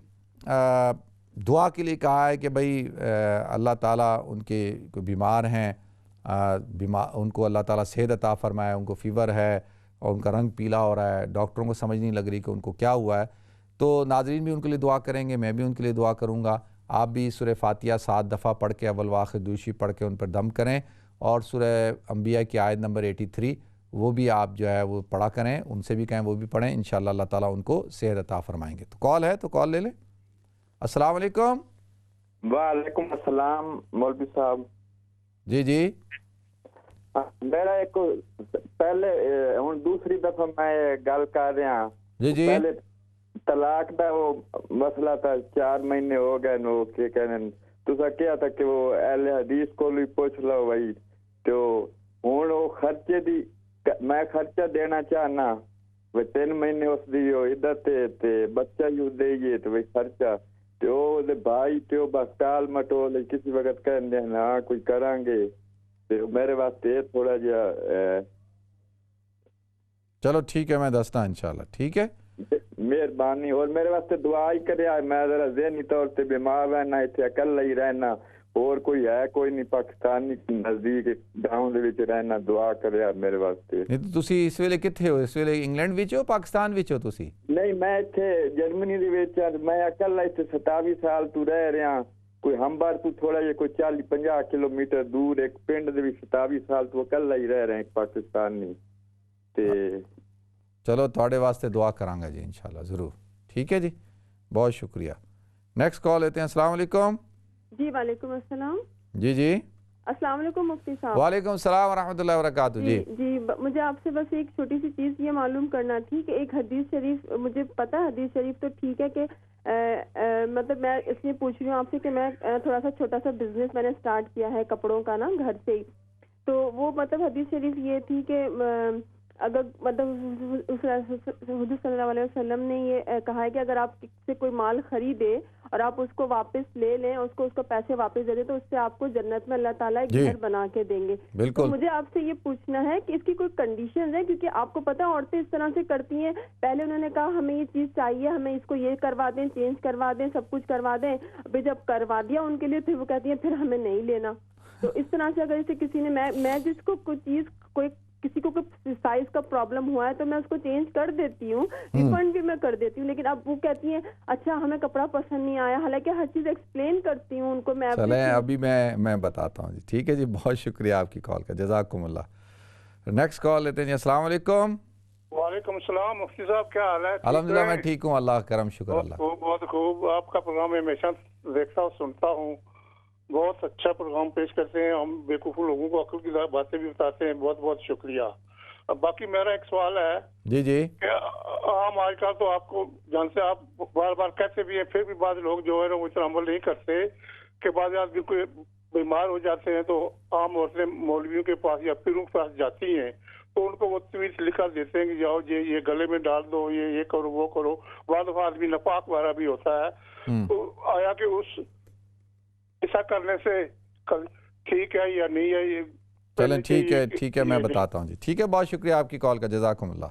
دعا کے لیے کہا ہے کہ بھئی اللہ تعالیٰ ان کے کوئی بیمار ہیں، ان کو اللہ تعالیٰ صحت عطا فرمائے، ان کو فیور ہے اور ان کا رنگ پیلا ہو رہا ہے، ڈاکٹروں کو سمجھ نہیں لگ رہی کہ ان کو کیا ہوا ہے۔ تو ناظرین بھی ان کے لیے دعا کریں گے، میں بھی ان کے لیے دعا کروں گا۔ آپ بھی سورہ فاتحہ 7 دفعہ پڑھ کے اول و آخر دوشی پڑھ کے ان پر دم کریں، اور سورہ انبیاء کی آیت نمبر 83 وہ بھی آپ جو ہے وہ پڑھا کریں، ان سے بھی کہیں وہ بھی پڑھیں، انشاءاللہ اللہ تعالیٰ ان کو صحت عطا فرمائیں گے۔ تو کال ہے تو کال لے لیں۔ السلام علیکم۔ وعلیکم السلام مولوی صاحب۔ جی جی میرا ایک پہلے ہوں دوسری دفعہ میں گل کر رہا، جی جی پہلے طلاق دا وہ مسئلہ تھا، 4 مہینے ہو گئے نو کہ کہنے تسا کیا تھا کہ وہ اہل حدیث کو بھی پوچھ لو بھائی، تو ہوں وہ خرچے دی میں خرچہ دینا چاہنا، وہ 3 مہینے اس دی عدت تے بچہ یوں دئیے تو وہ خرچہ تو بھائی تو بس ٹال مٹول کسی وقت کہنے ہاں کوئی کریں گے، میرے واسطے تھوڑا جا چلو ٹھیک ہے، میں دستا انشاءاللہ، ٹھیک ہے، مہربانی، اور میرے واسطے دعا ہی کرے، میں ذرا ذہنی طور سے بیمار رہنا، اتنے اکیلا ہی رہنا، اور کوئی ہے کوئی نہیں، پاکستانی نزدیک گاؤں دے وچ رہنا، دعا کرے میرے واسطے۔ نہیں تو تسی اس ویلے کتھے ہو؟ اس ویلے انگلینڈ وچ ہو پاکستان وچ ہو تسی؟ نہیں میں اتنے جرمنی دے وچ، میں اکیلا اتنے 27 سال تو رہ رہا، کوئی ہمبر تو تھوڑا جہا کوئی 40-50 کلومیٹر دور ایک پنڈ دے وچ 27 سال تو اکیلا ہی رہ رہے ہیں پاکستانی۔ چلو تھوڑے واسطے دعا کرانگا جی انشاءاللہ ضرور، ٹھیک ہے جی، بہت شکریہ۔ نیکسٹ کال لیتے ہیں۔ السلام علیکم۔ جی وعلیکم السلام۔ جی جی السلام علیکم مفتی صاحب۔ وعلیکم السلام ورحمۃ اللہ وبرکاتہ۔ جی مجھے آپ سے بس ایک چھوٹی سی چیز یہ معلوم کرنا تھی کہ ایک حدیث شریف، مجھے پتہ ہے حدیث شریف تو ٹھیک ہے کہ مطلب میں اس لیے پوچھ رہی ہوں آپ سے کہ میں تھوڑا سا چھوٹا سا بزنس میں نے سٹارٹ کیا ہے کپڑوں کا نا گھر سے ہی، تو وہ مطلب حدیث شریف یہ تھی کہ اگر مطلب حضور صلی اللہ علیہ وسلم نے یہ کہا ہے کہ اگر آپ سے کوئی مال خریدے اور آپ اس کو واپس لے لیں، اس کو پیسے واپس دے دیں، تو اس سے آپ کو جنت میں اللہ تعالیٰ ایک گھر بنا کے دیں گے۔ تو مجھے آپ سے یہ پوچھنا ہے کہ اس کی کوئی کنڈیشنز ہے، کیونکہ آپ کو پتہ عورتیں اس طرح سے کرتی ہیں، پہلے انہوں نے کہا ہمیں یہ چیز چاہیے، ہمیں اس کو یہ کروا دیں، چینج کروا دیں، سب کچھ کروا دیں، ابھی جب کروا دیا ان کے لیے پھر وہ کہتی ہیں پھر ہمیں نہیں لینا۔ تو اس طرح سے اگر اسے کسی نے میں جس کو کوئی چیز کوئی کسی کو کوئی سائز کا پرابلم ہوا ہے تو میں اس کو چینج کر دیتی ہوں، ریفنڈ بھی میں کر دیتی ہوں، لیکن اب وہ کہتی ہیں اچھا ہمیں کپڑا پسند نہیں آیا، حالانکہ ہر چیز ایکسپلین کرتی ہوں ان کو میں۔ چلیں ابھی میں بتاتا ہوں جی، ٹھیک ہے جی، بہت شکریہ آپ کی کال کا، جزاکم اللہ۔ نیکسٹ کال لیتے ہیں جی۔ السلام علیکم۔ وعلیکم السلام مفتی صاحب، کیا حال ہے؟ الحمدللہ میں ٹھیک ہوں، اللہ کرم، شکر اللہ۔ بہت خوب، آپ کا پروگرام ہمیشہ دیکھتا اور سنتا ہوں، بہت اچھا پروگرام پیش کرتے ہیں، ہم بیوقوف لوگوں کو عقل کی باتیں بھی بتاتے ہیں، بہت بہت شکریہ۔ باقی میرا ایک سوال ہے جی جی کہ عام آج کل تو آپ کو جان سے آپ بار بار کہتے بھی ہیں، پھر بھی بعض لوگ جو ہے وہ اتنا عمل نہیں کرتے کہ بعض آدمی کوئی بیمار ہو جاتے ہیں تو عام عورتیں مولویوں کے پاس یا پیروں کے پاس جاتی ہیں تو ان کو وہ تویز لکھا دیتے ہیں کہ جاؤ یہ گلے میں ڈال دو، یہ کرو وہ کرو، بعض دفعہ آدمی ناپاک وغیرہ بھی ہوتا ہے، تو آیا کہ اس ایسا کرنے سے ٹھیک ہے یا نہیں ہے؟ یہ چلیں ٹھیک ہے میں بتاتا ہوں جی، ٹھیک ہے، بہت شکریہ آپ کی کال کا، جزاکم اللہ۔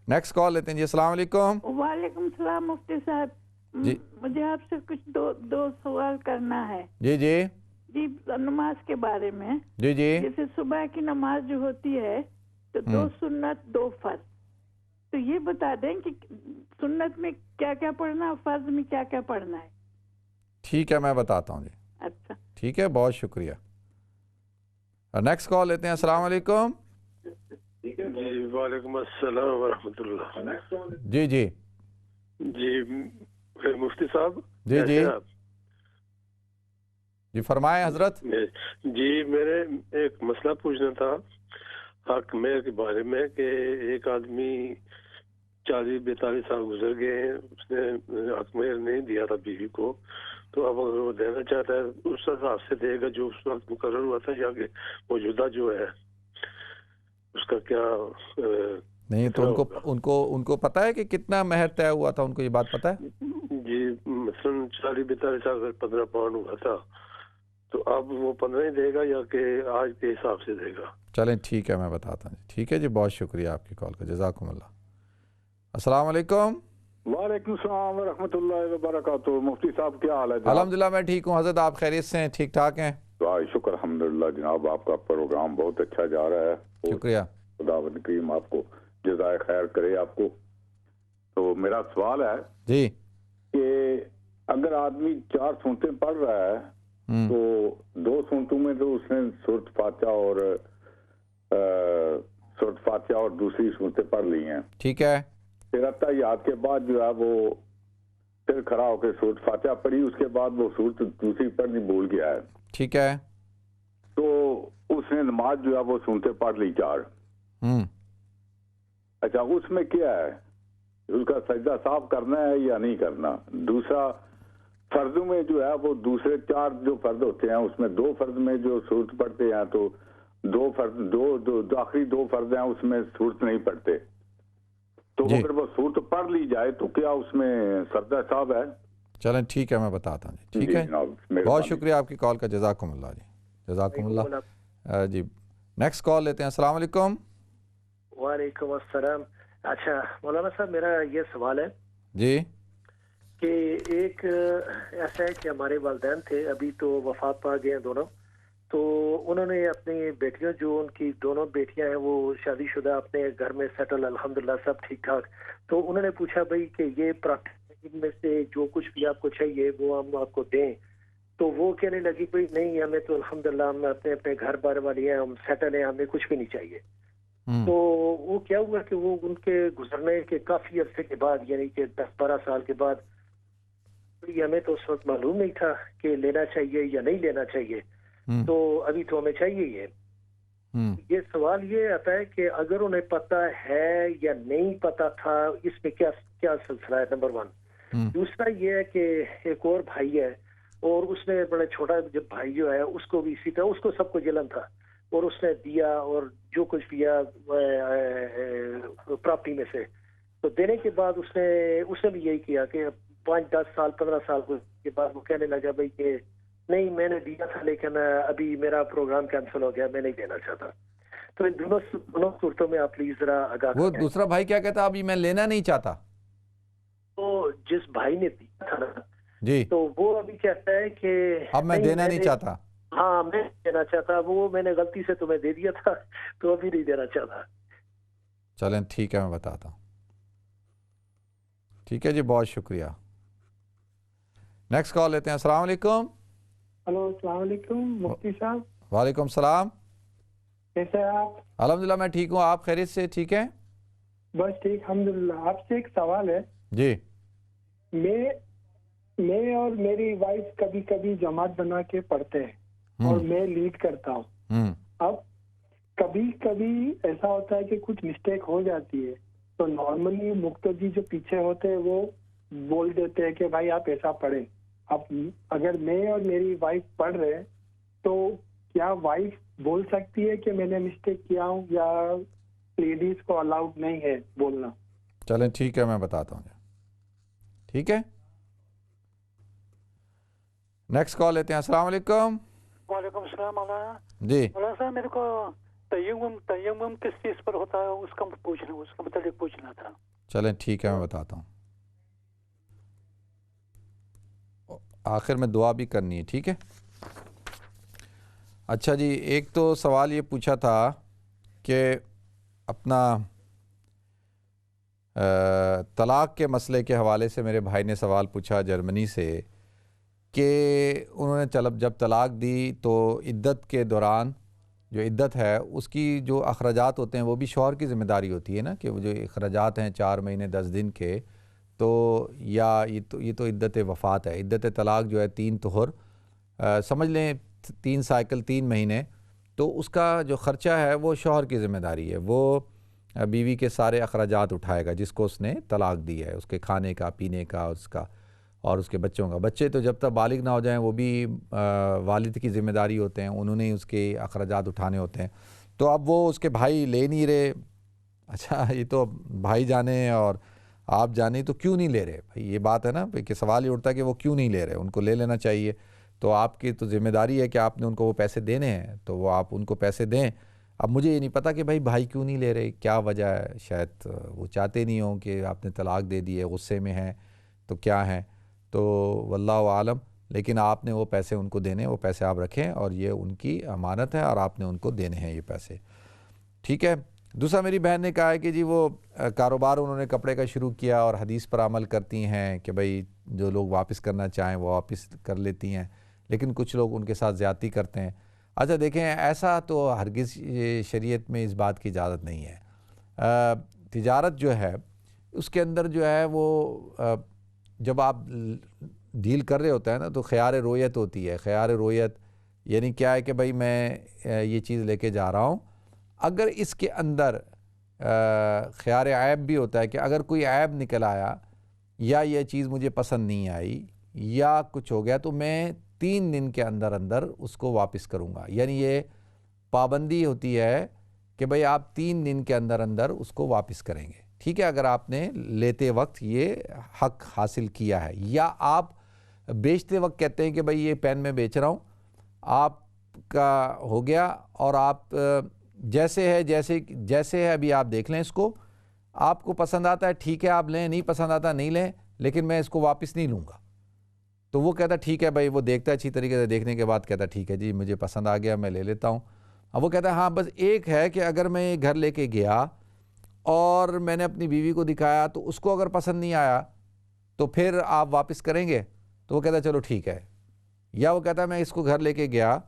نیکسٹ کال لیتے ہیں جی۔ السلام علیکم۔ وعلیکم السلام مفتی صاحب، جی مجھے آپ سے کچھ دو سوال کرنا ہے۔ جی جی جی نماز کے بارے میں، جی جی جیسے صبح کی نماز جو ہوتی ہے تو 2 سنت 2 فرض، تو یہ بتا دیں کہ سنت میں کیا کیا پڑھنا ہے، فرض میں کیا کیا پڑھنا ہے؟ ٹھیک ہے میں بتاتا ہوں جی۔ اچھا ٹھیک ہے، بہت شکریہ۔ نیکسٹ کال لیتے ہیں۔ السلام علیکم۔ جی وعلیکم السلام ورحمۃ اللہ۔ جی جی جی مفتی صاحب، جی جی جی فرمائیں حضرت۔ جی میرے ایک مسئلہ پوچھنا تھا حق مہر کے بارے میں، کہ ایک آدمی 40-42 سال گزر گئے ہیں، اس نے حق مہر نہیں دیا تھا بیوی کو، تو اب اگر وہ دینا چاہتا ہے اس حساب سے دے گا جو اس وقت مقرر ہوا تھا، یا کہ موجودہ جو ہے اس کا کیا؟ نہیں تو ان کو پتہ ہے کہ کتنا مہر طے ہوا تھا، ان کو یہ بات پتہ ہے؟ جی مثلاً 40-42 سال اگر 15 پاؤنڈ ہوا تھا تو اب وہ 15 ہی دے گا یا کہ آج کے حساب سے دے گا؟ چلیں ٹھیک ہے، میں بتاتا ہوں. ٹھیک ہے جی، بہت شکریہ آپ کی کال کا، جزاکم اللہ. السلام علیکم. وعلیکم السلام ورحمۃ اللہ وبرکاتہ. مفتی صاحب کیا حال ہے؟ الحمدللہ میں ٹھیک ہوں حضرت، آپ خیریت سے ہیں؟ ٹھیک ٹھاک ہیں؟ شکر الحمدللہ جناب، آپ کا پروگرام بہت اچھا جا رہا ہے. شکریہ. خداوند کریم آپ کو جزائے خیر کرے آپ کو. تو میرا سوال ہے جی کہ اگر آدمی 4 سنتیں پڑھ رہا ہے تو 2 سنتوں میں تو اس نے سورۃ فاتحہ اور دوسری سنتیں پڑھ لی ہیں، ٹھیک ہے. پھر اتحیات کے بعد جو ہے وہ پھر کھڑا ہو کے سورۃ فاتحہ پڑھی، اس کے بعد وہ سورۃ دوسری پڑھنی بھول گیا ہے. ٹھیک ہے. تو اس نے نماز جو ہے وہ سنتیں پڑھ لی 4. اچھا، اس میں کیا ہے؟ اس کا سجدہ صاف کرنا ہے یا نہیں کرنا؟ دوسرا فرضوں میں جو ہے وہ دوسرے 4 جو فرض ہوتے ہیں اس میں 2 فرض میں جو سورت پڑھتے ہیں تو 2 فرض آخری 2 فرض ہیں اس میں سورت نہیں پڑھتے. تو اگر وہ سورت پڑھ لی جائے تو کیا اس میں سجدہ صاحب ہے؟ چلیں ٹھیک ہے، میں بتاتا ہوں جی. ٹھیک ہے، بہت شکریہ آپ کی کال کا، جزاکم اللہ جی، جزاکم اللہ. جی نیکسٹ کال لیتے ہیں. السلام علیکم. وعلیکم السلام. اچھا مولانا صاحب، میرا یہ سوال ہے جی کہ ایک ایسا ہے کہ ہمارے والدین تھے، ابھی تو وفات پا گئے ہیں دونوں، تو انہوں نے اپنی بیٹیوں، جو ان کی دونوں بیٹیاں ہیں وہ شادی شدہ، اپنے گھر میں سیٹل الحمدللہ سب ٹھیک ٹھاک. تو انہوں نے پوچھا بھائی کہ یہ پراپرٹی میں سے جو کچھ بھی آپ کو چاہیے وہ ہم آپ کو دیں. تو وہ کہنے لگی بھائی نہیں، ہمیں تو الحمدللہ ہم اپنے گھر بار والی ہیں، ہم سیٹل ہیں، ہمیں کچھ بھی نہیں چاہیے. تو وہ کیا ہوا کہ وہ ان کے گزرنے کے کافی عرصے کے بعد، یعنی کہ 10-12 سال کے بعد، ہمیں تو اس وقت معلوم نہیں تھا کہ لینا چاہیے یا نہیں لینا چاہیے، تو ابھی تو ہمیں چاہیے. یہ سوال یہ آتا ہے کہ اگر انہیں پتہ ہے یا نہیں پتہ تھا، اس میں کیا سلسلہ ہے؟ نمبر 1. دوسرا یہ ہے کہ ایک اور بھائی ہے، اور اس نے بڑا چھوٹا جب بھائی جو ہے اس کو بھی اسی طرح، اس کو سب کو جلن تھا، اور اس نے دیا اور جو کچھ دیا پراپرٹی میں سے، تو دینے کے بعد اس نے بھی یہی کیا کہ 5-10 سال 15 سال کے بعد وہ کہنے لگا بھائی کہ نہیں، میں نے دیا تھا لیکن ابھی میرا پروگرام کینسل ہو گیا، میں نہیں دینا چاہتا. تو ان دونوں صورتوں میں آپ پلیز ذرا آگاہ. وہ دوسرا بھائی کیا کہتا؟ ابھی میں لینا نہیں چاہتا. تو جس بھائی نے دیا تھا نا جی، تو وہ ابھی کہتا ہے کہ اب میں دینا نہیں چاہتا. ہاں، میں دینا چاہتا، وہ میں نے غلطی سے تمہیں دے دیا تھا تو ابھی نہیں دینا چاہتا. چلیں ٹھیک ہے، میں بتاتا ہوں. ٹھیک ہے جی، بہت شکریہ. نیکسٹ کال لیتے ہیں. السلام علیکم. ہلو، السلام علیکم مفتی صاحب. وعلیکم السلام. کیسے ہیں آپ؟ الحمدللہ میں ٹھیک ہوں، آپ خیریت سے؟ ٹھیک ہے بس ٹھیک الحمدللہ. آپ سے ایک سوال ہے. جی. میں اور میری وائف کبھی کبھی جماعت بنا کے پڑھتے ہیں اور میں لیڈ کرتا ہوں. اب کبھی کبھی ایسا ہوتا ہے کہ کچھ مسٹیک ہو جاتی ہے تو نارملی مقتدی جو پیچھے ہوتے ہیں وہ بول دیتے ہیں کہ بھائی آپ ایسا پڑھیں. اب اگر میں اور میری وائف پڑھ رہے ہیں تو کیا وائف بول سکتی ہے کہ میں نے مسٹیک کیا ہوں، یا لیڈیز کو الاؤڈ نہیں ہے بولنا؟ چلیں ٹھیک ہے، میں بتاتا ہوں. ٹھیک ہے، نیکسٹ کال لیتے ہیں. السلام علیکم. وعلیکم السلام. مولانا جی. مولانا صاحب، میرے کو تیمم کس چیز پر ہوتا ہے اس کا متعلق پوچھنا تھا. چلیں ٹھیک ہے، میں بتاتا ہوں. آخر میں دعا بھی کرنی ہے. ٹھیک ہے. اچھا جی، ایک تو سوال یہ پوچھا تھا کہ اپنا طلاق کے مسئلے کے حوالے سے میرے بھائی نے سوال پوچھا جرمنی سے کہ انہوں نے جب طلاق دی تو عدت کے دوران جو عدت ہے اس کی جو اخراجات ہوتے ہیں وہ بھی شوہر کی ذمہ داری ہوتی ہے نا، کہ وہ جو اخراجات ہیں 4 مہینے 10 دن کے، تو یا یہ تو عدت وفات ہے. عدت طلاق جو ہے 3 طہر سمجھ لیں، 3 سائیکل 3 مہینے، تو اس کا جو خرچہ ہے وہ شوہر کی ذمہ داری ہے. وہ بیوی کے سارے اخراجات اٹھائے گا جس کو اس نے طلاق دی ہے، اس کے کھانے کا، پینے کا، اس کا اور اس کے بچوں کا. بچے تو جب تک بالغ نہ ہو جائیں وہ بھی والد کی ذمہ داری ہوتے ہیں، انہوں نے اس کے اخراجات اٹھانے ہوتے ہیں. تو اب وہ اس کے بھائی لے نہیں رہے. اچھا، یہ تو بھائی جانے اور آپ جانے تو کیوں نہیں لے رہے بھائی؟ یہ بات ہے نا کہ سوال یہ اٹھتا ہے کہ وہ کیوں نہیں لے رہے، ان کو لے لینا چاہیے. تو آپ کی تو ذمہ داری ہے کہ آپ نے ان کو وہ پیسے دینے ہیں، تو وہ آپ ان کو پیسے دیں. اب مجھے یہ نہیں پتا کہ بھائی کیوں نہیں لے رہے, کیا وجہ ہے, شاید وہ چاہتے نہیں ہوں کہ آپ نے طلاق دے دی ہے, غصے میں ہیں تو کیا ہیں, تو واللہ عالم. لیکن آپ نے وہ پیسے ان کو دینے, وہ پیسے آپ رکھیں اور یہ ان کی امانت ہے اور آپ نے ان کو دینے ہیں یہ پیسے, ٹھیک ہے. دوسرا میری بہن نے کہا ہے کہ جی وہ کاروبار انہوں نے کپڑے کا شروع کیا اور حدیث پر عمل کرتی ہیں کہ بھائی جو لوگ واپس کرنا چاہیں وہ واپس کر لیتی ہیں, لیکن کچھ لوگ ان کے ساتھ زیادتی کرتے ہیں. اچھا دیکھیں, ایسا تو ہرگز شریعت میں اس بات کی اجازت نہیں ہے. تجارت جو ہے اس کے اندر جو ہے وہ جب آپ ڈیل کر رہے ہوتے ہیں نا تو خیار رویت ہوتی ہے. خیار رویت یعنی کیا ہے کہ بھائی میں یہ چیز لے کے جا رہا ہوں, اگر اس کے اندر خیار عیب بھی ہوتا ہے کہ اگر کوئی عیب نکل آیا یا یہ چیز مجھے پسند نہیں آئی یا کچھ ہو گیا تو میں 3 دن کے اندر اندر اس کو واپس کروں گا. یعنی یہ پابندی ہوتی ہے کہ بھئی آپ 3 دن کے اندر اندر اس کو واپس کریں گے, ٹھیک ہے, اگر آپ نے لیتے وقت یہ حق حاصل کیا ہے. یا آپ بیچتے وقت کہتے ہیں کہ بھئی یہ پین میں بیچ رہا ہوں, آپ کا ہو گیا اور آپ جیسے ہے ابھی آپ دیکھ لیں اس کو, آپ کو پسند آتا ہے ٹھیک ہے آپ لیں, نہیں پسند آتا نہیں لیں, لیکن میں اس کو واپس نہیں لوں گا. تو وہ کہتا ہے ٹھیک ہے بھائی, وہ دیکھتا ہے اچھی طریقے سے, دیکھنے کے بعد کہتا ہے ٹھیک ہے جی مجھے پسند آ گیا میں لے لیتا ہوں. اب وہ کہتا ہے ہاں بس ایک ہے کہ اگر میں یہ گھر لے کے گیا اور میں نے اپنی بیوی کو دکھایا تو اس کو اگر پسند نہیں آیا تو پھر آپ واپس کریں گے؟ تو وہ کہتا ہے چلو ٹھیک ہے. یا وہ کہتا ہے میں اس کو گھر لے کے گیا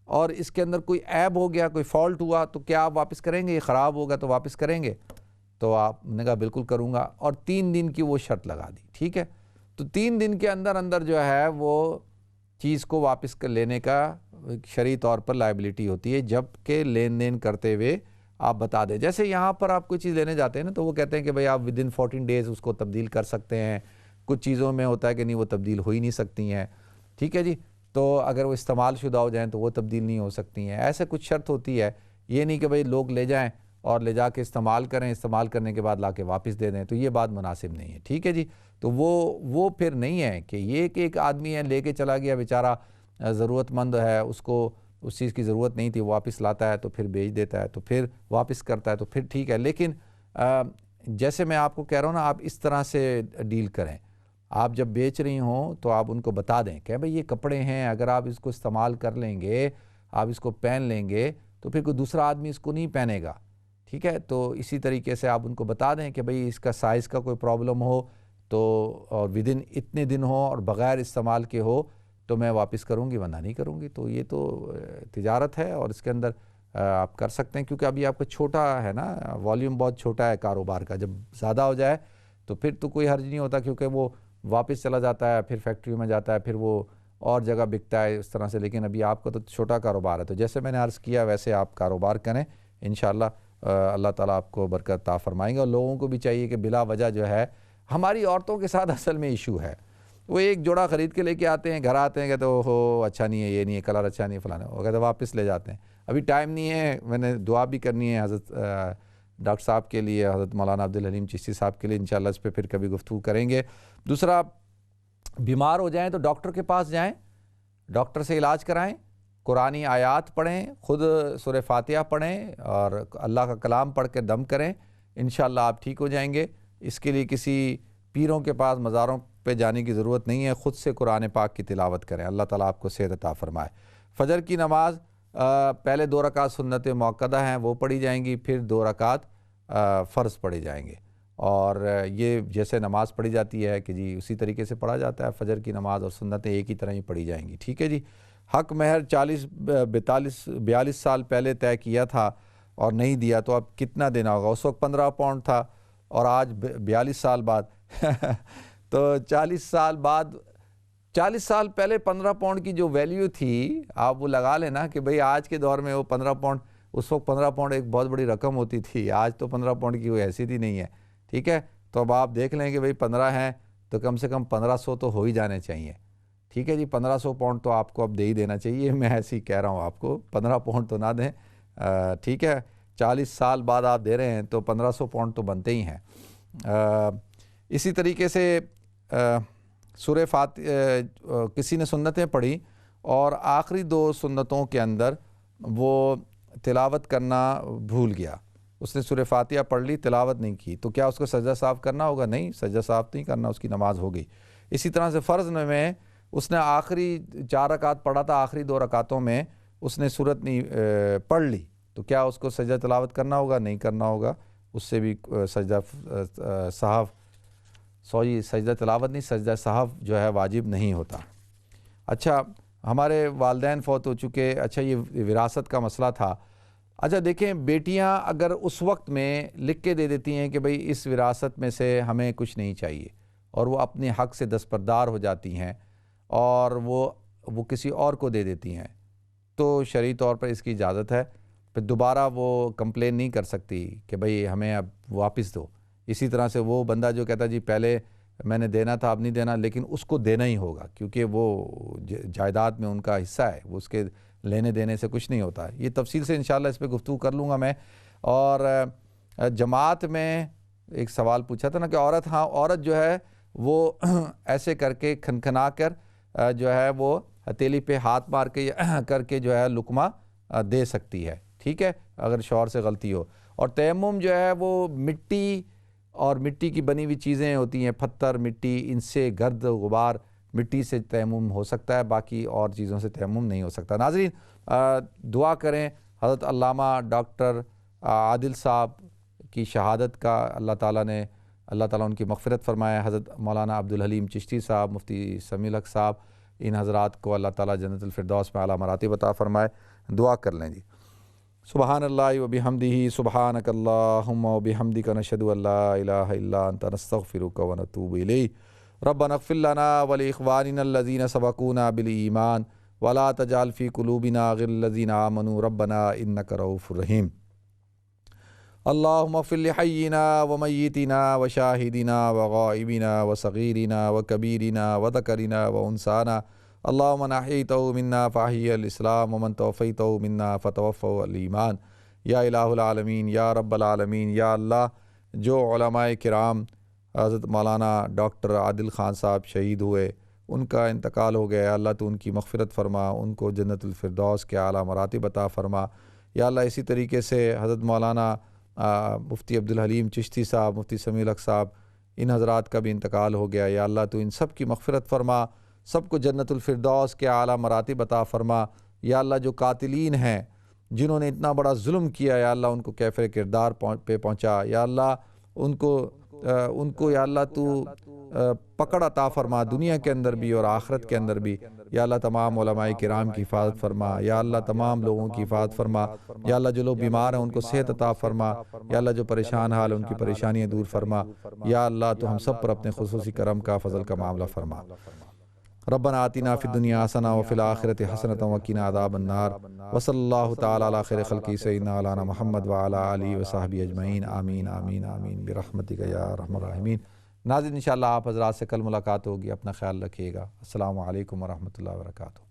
اور اس کے اندر کوئی عیب ہو گیا, کوئی فالٹ ہوا, تو کیا آپ واپس کریں گے؟ یہ خراب ہوگا تو واپس کریں گے؟ تو آپ نے کہا بالکل کروں گا, اور 3 دن کی وہ شرط لگا دی, ٹھیک ہے. تو 3 دن کے اندر اندر جو ہے وہ چیز کو واپس کر لینے کا شرعی طور پر لائبلٹی ہوتی ہے, جب کہ لین دین کرتے ہوئے آپ بتا دیں. جیسے یہاں پر آپ کوئی چیز لینے جاتے ہیں نا تو وہ کہتے ہیں کہ بھئی آپ ودن 14 ڈیز اس کو تبدیل کر سکتے ہیں, کچھ چیزوں میں ہوتا ہے کہ نہیں وہ تبدیل ہو ہی نہیں سکتی ہیں, ٹھیک ہے جی. تو اگر وہ استعمال شدہ ہو جائیں تو وہ تبدیل نہیں ہو سکتی ہیں, ایسے کچھ شرط ہوتی ہے. یہ نہیں کہ بھئی لوگ لے جائیں اور لے جا کے استعمال کریں, استعمال کرنے کے بعد لا کے واپس دے دیں, تو یہ بات مناسب نہیں ہے, ٹھیک ہے جی. تو وہ پھر نہیں ہے کہ یہ کہ ایک آدمی ہے لے کے چلا گیا بیچارہ ضرورت مند ہے, اس کو اس چیز کی ضرورت نہیں تھی, واپس لاتا ہے تو پھر بیچ دیتا ہے, تو پھر واپس کرتا ہے تو پھر ٹھیک ہے. لیکن جیسے میں آپ کو کہہ رہا ہوں نا, آپ اس طرح سے ڈیل کریں. آپ جب بیچ رہی ہوں تو آپ ان کو بتا دیں کہ بھئی یہ کپڑے ہیں, اگر آپ اس کو استعمال کر لیں گے, آپ اس کو پہن لیں گے تو پھر کوئی دوسرا آدمی اس کو نہیں پہنے گا, ٹھیک ہے. تو اسی طریقے سے آپ ان کو بتا دیں کہ بھئی اس کا سائز کا کوئی پرابلم ہو تو اور ودن اتنے دن ہو اور بغیر استعمال کے ہو تو میں واپس کروں گی, ورنہ نہیں کروں گی. تو یہ تو تجارت ہے اور اس کے اندر آپ کر سکتے ہیں, کیونکہ ابھی آپ کا چھوٹا ہے نا, والیوم بہت چھوٹا ہے کاروبار کا. جب زیادہ ہو جائے تو پھر تو کوئی حرج نہیں ہوتا, کیونکہ وہ واپس چلا جاتا ہے, پھر فیکٹری میں جاتا ہے, پھر وہ اور جگہ بکتا ہے اس طرح سے. لیکن ابھی آپ کا تو چھوٹا کاروبار ہے, تو جیسے میں نے عرض کیا ویسے آپ کاروبار کریں, انشاءاللہ اللہ تعالیٰ آپ کو برکت عطا فرمائیں گے. اور لوگوں کو بھی چاہیے کہ بلا وجہ جو ہے, ہماری عورتوں کے ساتھ اصل میں ایشو ہے, وہ ایک جوڑا خرید کے لے کے آتے ہیں, گھر آتے ہیں, کہتے ہیں اوہو اچھا نہیں ہے, یہ نہیں ہے, کلر اچھا نہیں ہے, فلانا, وہ کہتے ہیں واپس لے جاتے ہیں. ابھی ٹائم نہیں ہے, میں نے دعا بھی کرنی ہے حضرت ڈاکٹر صاحب کے لیے, حضرت مولانا عبدالحلیم چشتی صاحب کے لیے, انشاءاللہ اس پہ پھر کبھی گفتگو کریں گے. دوسرا, بیمار ہو جائیں تو ڈاکٹر کے پاس جائیں, ڈاکٹر سے علاج کرائیں, قرآنی آیات پڑھیں, خود سورہ فاتحہ پڑھیں اور اللہ کا کلام پڑھ کے دم کریں, انشاءاللہ آپ ٹھیک ہو جائیں گے. اس کے لیے کسی پیروں کے پاس, مزاروں پہ جانے کی ضرورت نہیں ہے, خود سے قرآن پاک کی تلاوت کریں. اللہ تعالیٰ آپ کو صحت عطا فرمائے. فجر کی نماز پہلے 2 رکعت سنت موقدہ ہیں وہ پڑھی جائیں گی, پھر 2 رکعت فرض پڑھے جائیں گے. اور یہ جیسے نماز پڑھی جاتی ہے کہ جی اسی طریقے سے پڑھا جاتا ہے, فجر کی نماز اور سنتیں ایک ہی طرح ہی پڑھی جائیں گی, ٹھیک ہے جی. حق مہر 42 سال پہلے طے کیا تھا اور نہیں دیا تو اب کتنا دینا ہوگا؟ اس وقت 15 پاؤنڈ تھا اور آج 42 سال بعد تو 40 سال پہلے 15 پاؤنڈ کی جو ویلیو تھی, آپ وہ لگا لینا کہ بھئی آج کے دور میں وہ 15 پاؤنڈ, اس وقت 15 پاؤنڈ ایک بہت بڑی رقم ہوتی تھی, آج تو 15 پاؤنڈ کی کوئی حیثیت ہی نہیں ہے, ٹھیک ہے. تو اب آپ دیکھ لیں کہ بھئی 15 ہیں تو کم سے کم 1500 تو ہو ہی جانے چاہیے, ٹھیک ہے جی. 1500 پاؤنڈ تو آپ کو اب دے ہی دینا چاہیے, میں ایسے ہی کہہ رہا ہوں آپ کو, 15 پاؤنڈ تو نہ دیں, ٹھیک ہے. 40 سال بعد آپ دے رہے ہیں تو 1500 پاؤنڈ تو بنتے ہی ہیں. اسی طریقے سے سورہ فاتحہ کسی نے سنتیں پڑھی اور آخری 2 سنتوں کے اندر وہ تلاوت کرنا بھول گیا، اس نے سورہ فاتحہ پڑھ لی، تلاوت نہیں کی، تو کیا اس کو سجدہ صاف کرنا ہوگا؟ نہیں، سجدہ صاف نہیں کرنا، اس کی نماز ہو گئی۔ اسی طرح سے فرض میں اس نے آخری 4 رکعت پڑھا تھا، آخری 2 رکعتوں میں اس نے سورت نہیں پڑھ لی، تو کیا اس کو سجدہ تلاوت کرنا ہوگا؟ نہیں کرنا ہوگا، اس سے بھی سجدہ سہو سجدہ تلاوت نہیں، سجدہ سہو جو ہے واجب نہیں ہوتا۔ اچھا، ہمارے والدین فوت ہو چکے، اچھا یہ وراثت کا مسئلہ تھا۔ اچھا دیکھیں، بیٹیاں اگر اس وقت میں لکھ کے دے دیتی ہیں کہ بھئی اس وراثت میں سے ہمیں کچھ نہیں چاہیے، اور وہ اپنے حق سے دستبردار ہو جاتی ہیں اور وہ کسی اور کو دے دیتی ہیں، تو شرعی طور پر اس کی اجازت ہے، پھر دوبارہ وہ کمپلین نہیں کر سکتی کہ بھئی ہمیں اب واپس دو۔ اسی طرح سے وہ بندہ جو کہتا جی پہلے میں نے دینا تھا اب نہیں دینا، لیکن اس کو دینا ہی ہوگا کیونکہ وہ جائیداد میں ان کا حصہ ہے، وہ اس کے لینے دینے سے کچھ نہیں ہوتا ہے۔ یہ تفصیل سے انشاءاللہ اس پہ گفتگو کر لوں گا میں۔ اور جماعت میں ایک سوال پوچھا تھا نا کہ عورت جو ہے وہ ایسے کر کے کھنکھنا کر جو ہے وہ ہتھیلی پہ ہاتھ مار کے کر کے جو ہے لقمہ دے سکتی ہے، ٹھیک ہے، اگر شوہر سے غلطی ہو۔ اور تیمم جو ہے وہ مٹی اور مٹی کی بنی ہوئی چیزیں ہوتی ہیں، پتھر، مٹی، ان سے گرد غبار مٹی سے تیمم ہو سکتا ہے، باقی اور چیزوں سے تیمم نہیں ہو سکتا۔ ناظرین دعا کریں حضرت علامہ ڈاکٹر عادل صاحب کی شہادت کا اللہ تعالیٰ ان کی مغفرت فرمائے۔ حضرت مولانا عبدالحلیم چشتی صاحب، مفتی سمیع الحق صاحب، ان حضرات کو اللہ تعالیٰ جنت الفردوس میں اعلیٰ مراتب عطا فرمائے۔ دعا کر لیں جی۔ سبحان اللہ و بحمدہ، سبحانک اللہم و بحمدک، نشہد ان لا الہ الا انت، نستغفرک و نتوب الیک۔ ربنا اغفر لنا ولاخواننا الذین سبقونا بالایمان ولا تجعل فی قلوبنا غلا للذین آمنوا ربنا انک رؤوف رحیم۔ اللہم اغفر لحینا ومیتنا وشاہدنا وغائبنا وصغیرنا وکبیرنا وذکرنا وانثانا، اللہم من احییتہ منا فاحیہ الاسلام ومن توفیتہ منا فتوفہ الایمان۔ یا الہ العالمین، یا رب العالمین، یا اللہ، جو علماء کرام حضرت مولانا ڈاکٹر عادل خان صاحب شہید ہوئے، ان کا انتقال ہو گیا، یا اللہ تو ان کی مغفرت فرما، ان کو جنت الفردوس کے اعلیٰ مراتب عطا فرما۔ یا اللہ اسی طریقے سے حضرت مولانا مفتی عبدالحلیم چشتی صاحب، مفتی سمیع الحق صاحب، ان حضرات کا بھی انتقال ہو گیا، یا اللہ تو ان سب کی مغفرت فرما، سب کو جنت الفردوس کے اعلیٰ مراتب عطا فرما۔ یا اللہ جو قاتلین ہیں، جنہوں نے اتنا بڑا ظلم کیا، یا اللہ ان کو کیفر کردار پہ پہنچا، یا اللہ ان کو یا اللہ تو پکڑ عطا فرما، دنیا کے اندر بھی اور آخرت کے اندر بھی۔ یا اللہ تمام علماء کرام کی حفاظت فرما، یا اللہ تمام لوگوں کی حفاظت فرما۔ یا اللہ جو لوگ بیمار ہیں ان کو صحت عطا فرما، یا اللہ جو پریشان حال ان کی پریشانیاں دور فرما۔ یا اللہ تو ہم سب پر اپنے خصوصی کرم کا، فضل کا معاملہ فرما۔ ربنا آتنا فی الدنیا حسنہ وفی الآخرۃ حسنۃ وقنا عذاب النار، وصلی اللہ تعالی علی خیر خلقہ سیدنا مولانا محمد وعلی آلہ وصحبہ اجمعین، آمین آمین آمین برحمتک یا ارحم الراحمین۔ ناظرین انشاءاللہ آپ حضرات سے کل ملاقات ہوگی، اپنا خیال رکھیے گا۔ السلام علیکم ورحمۃ اللہ وبرکاتہ۔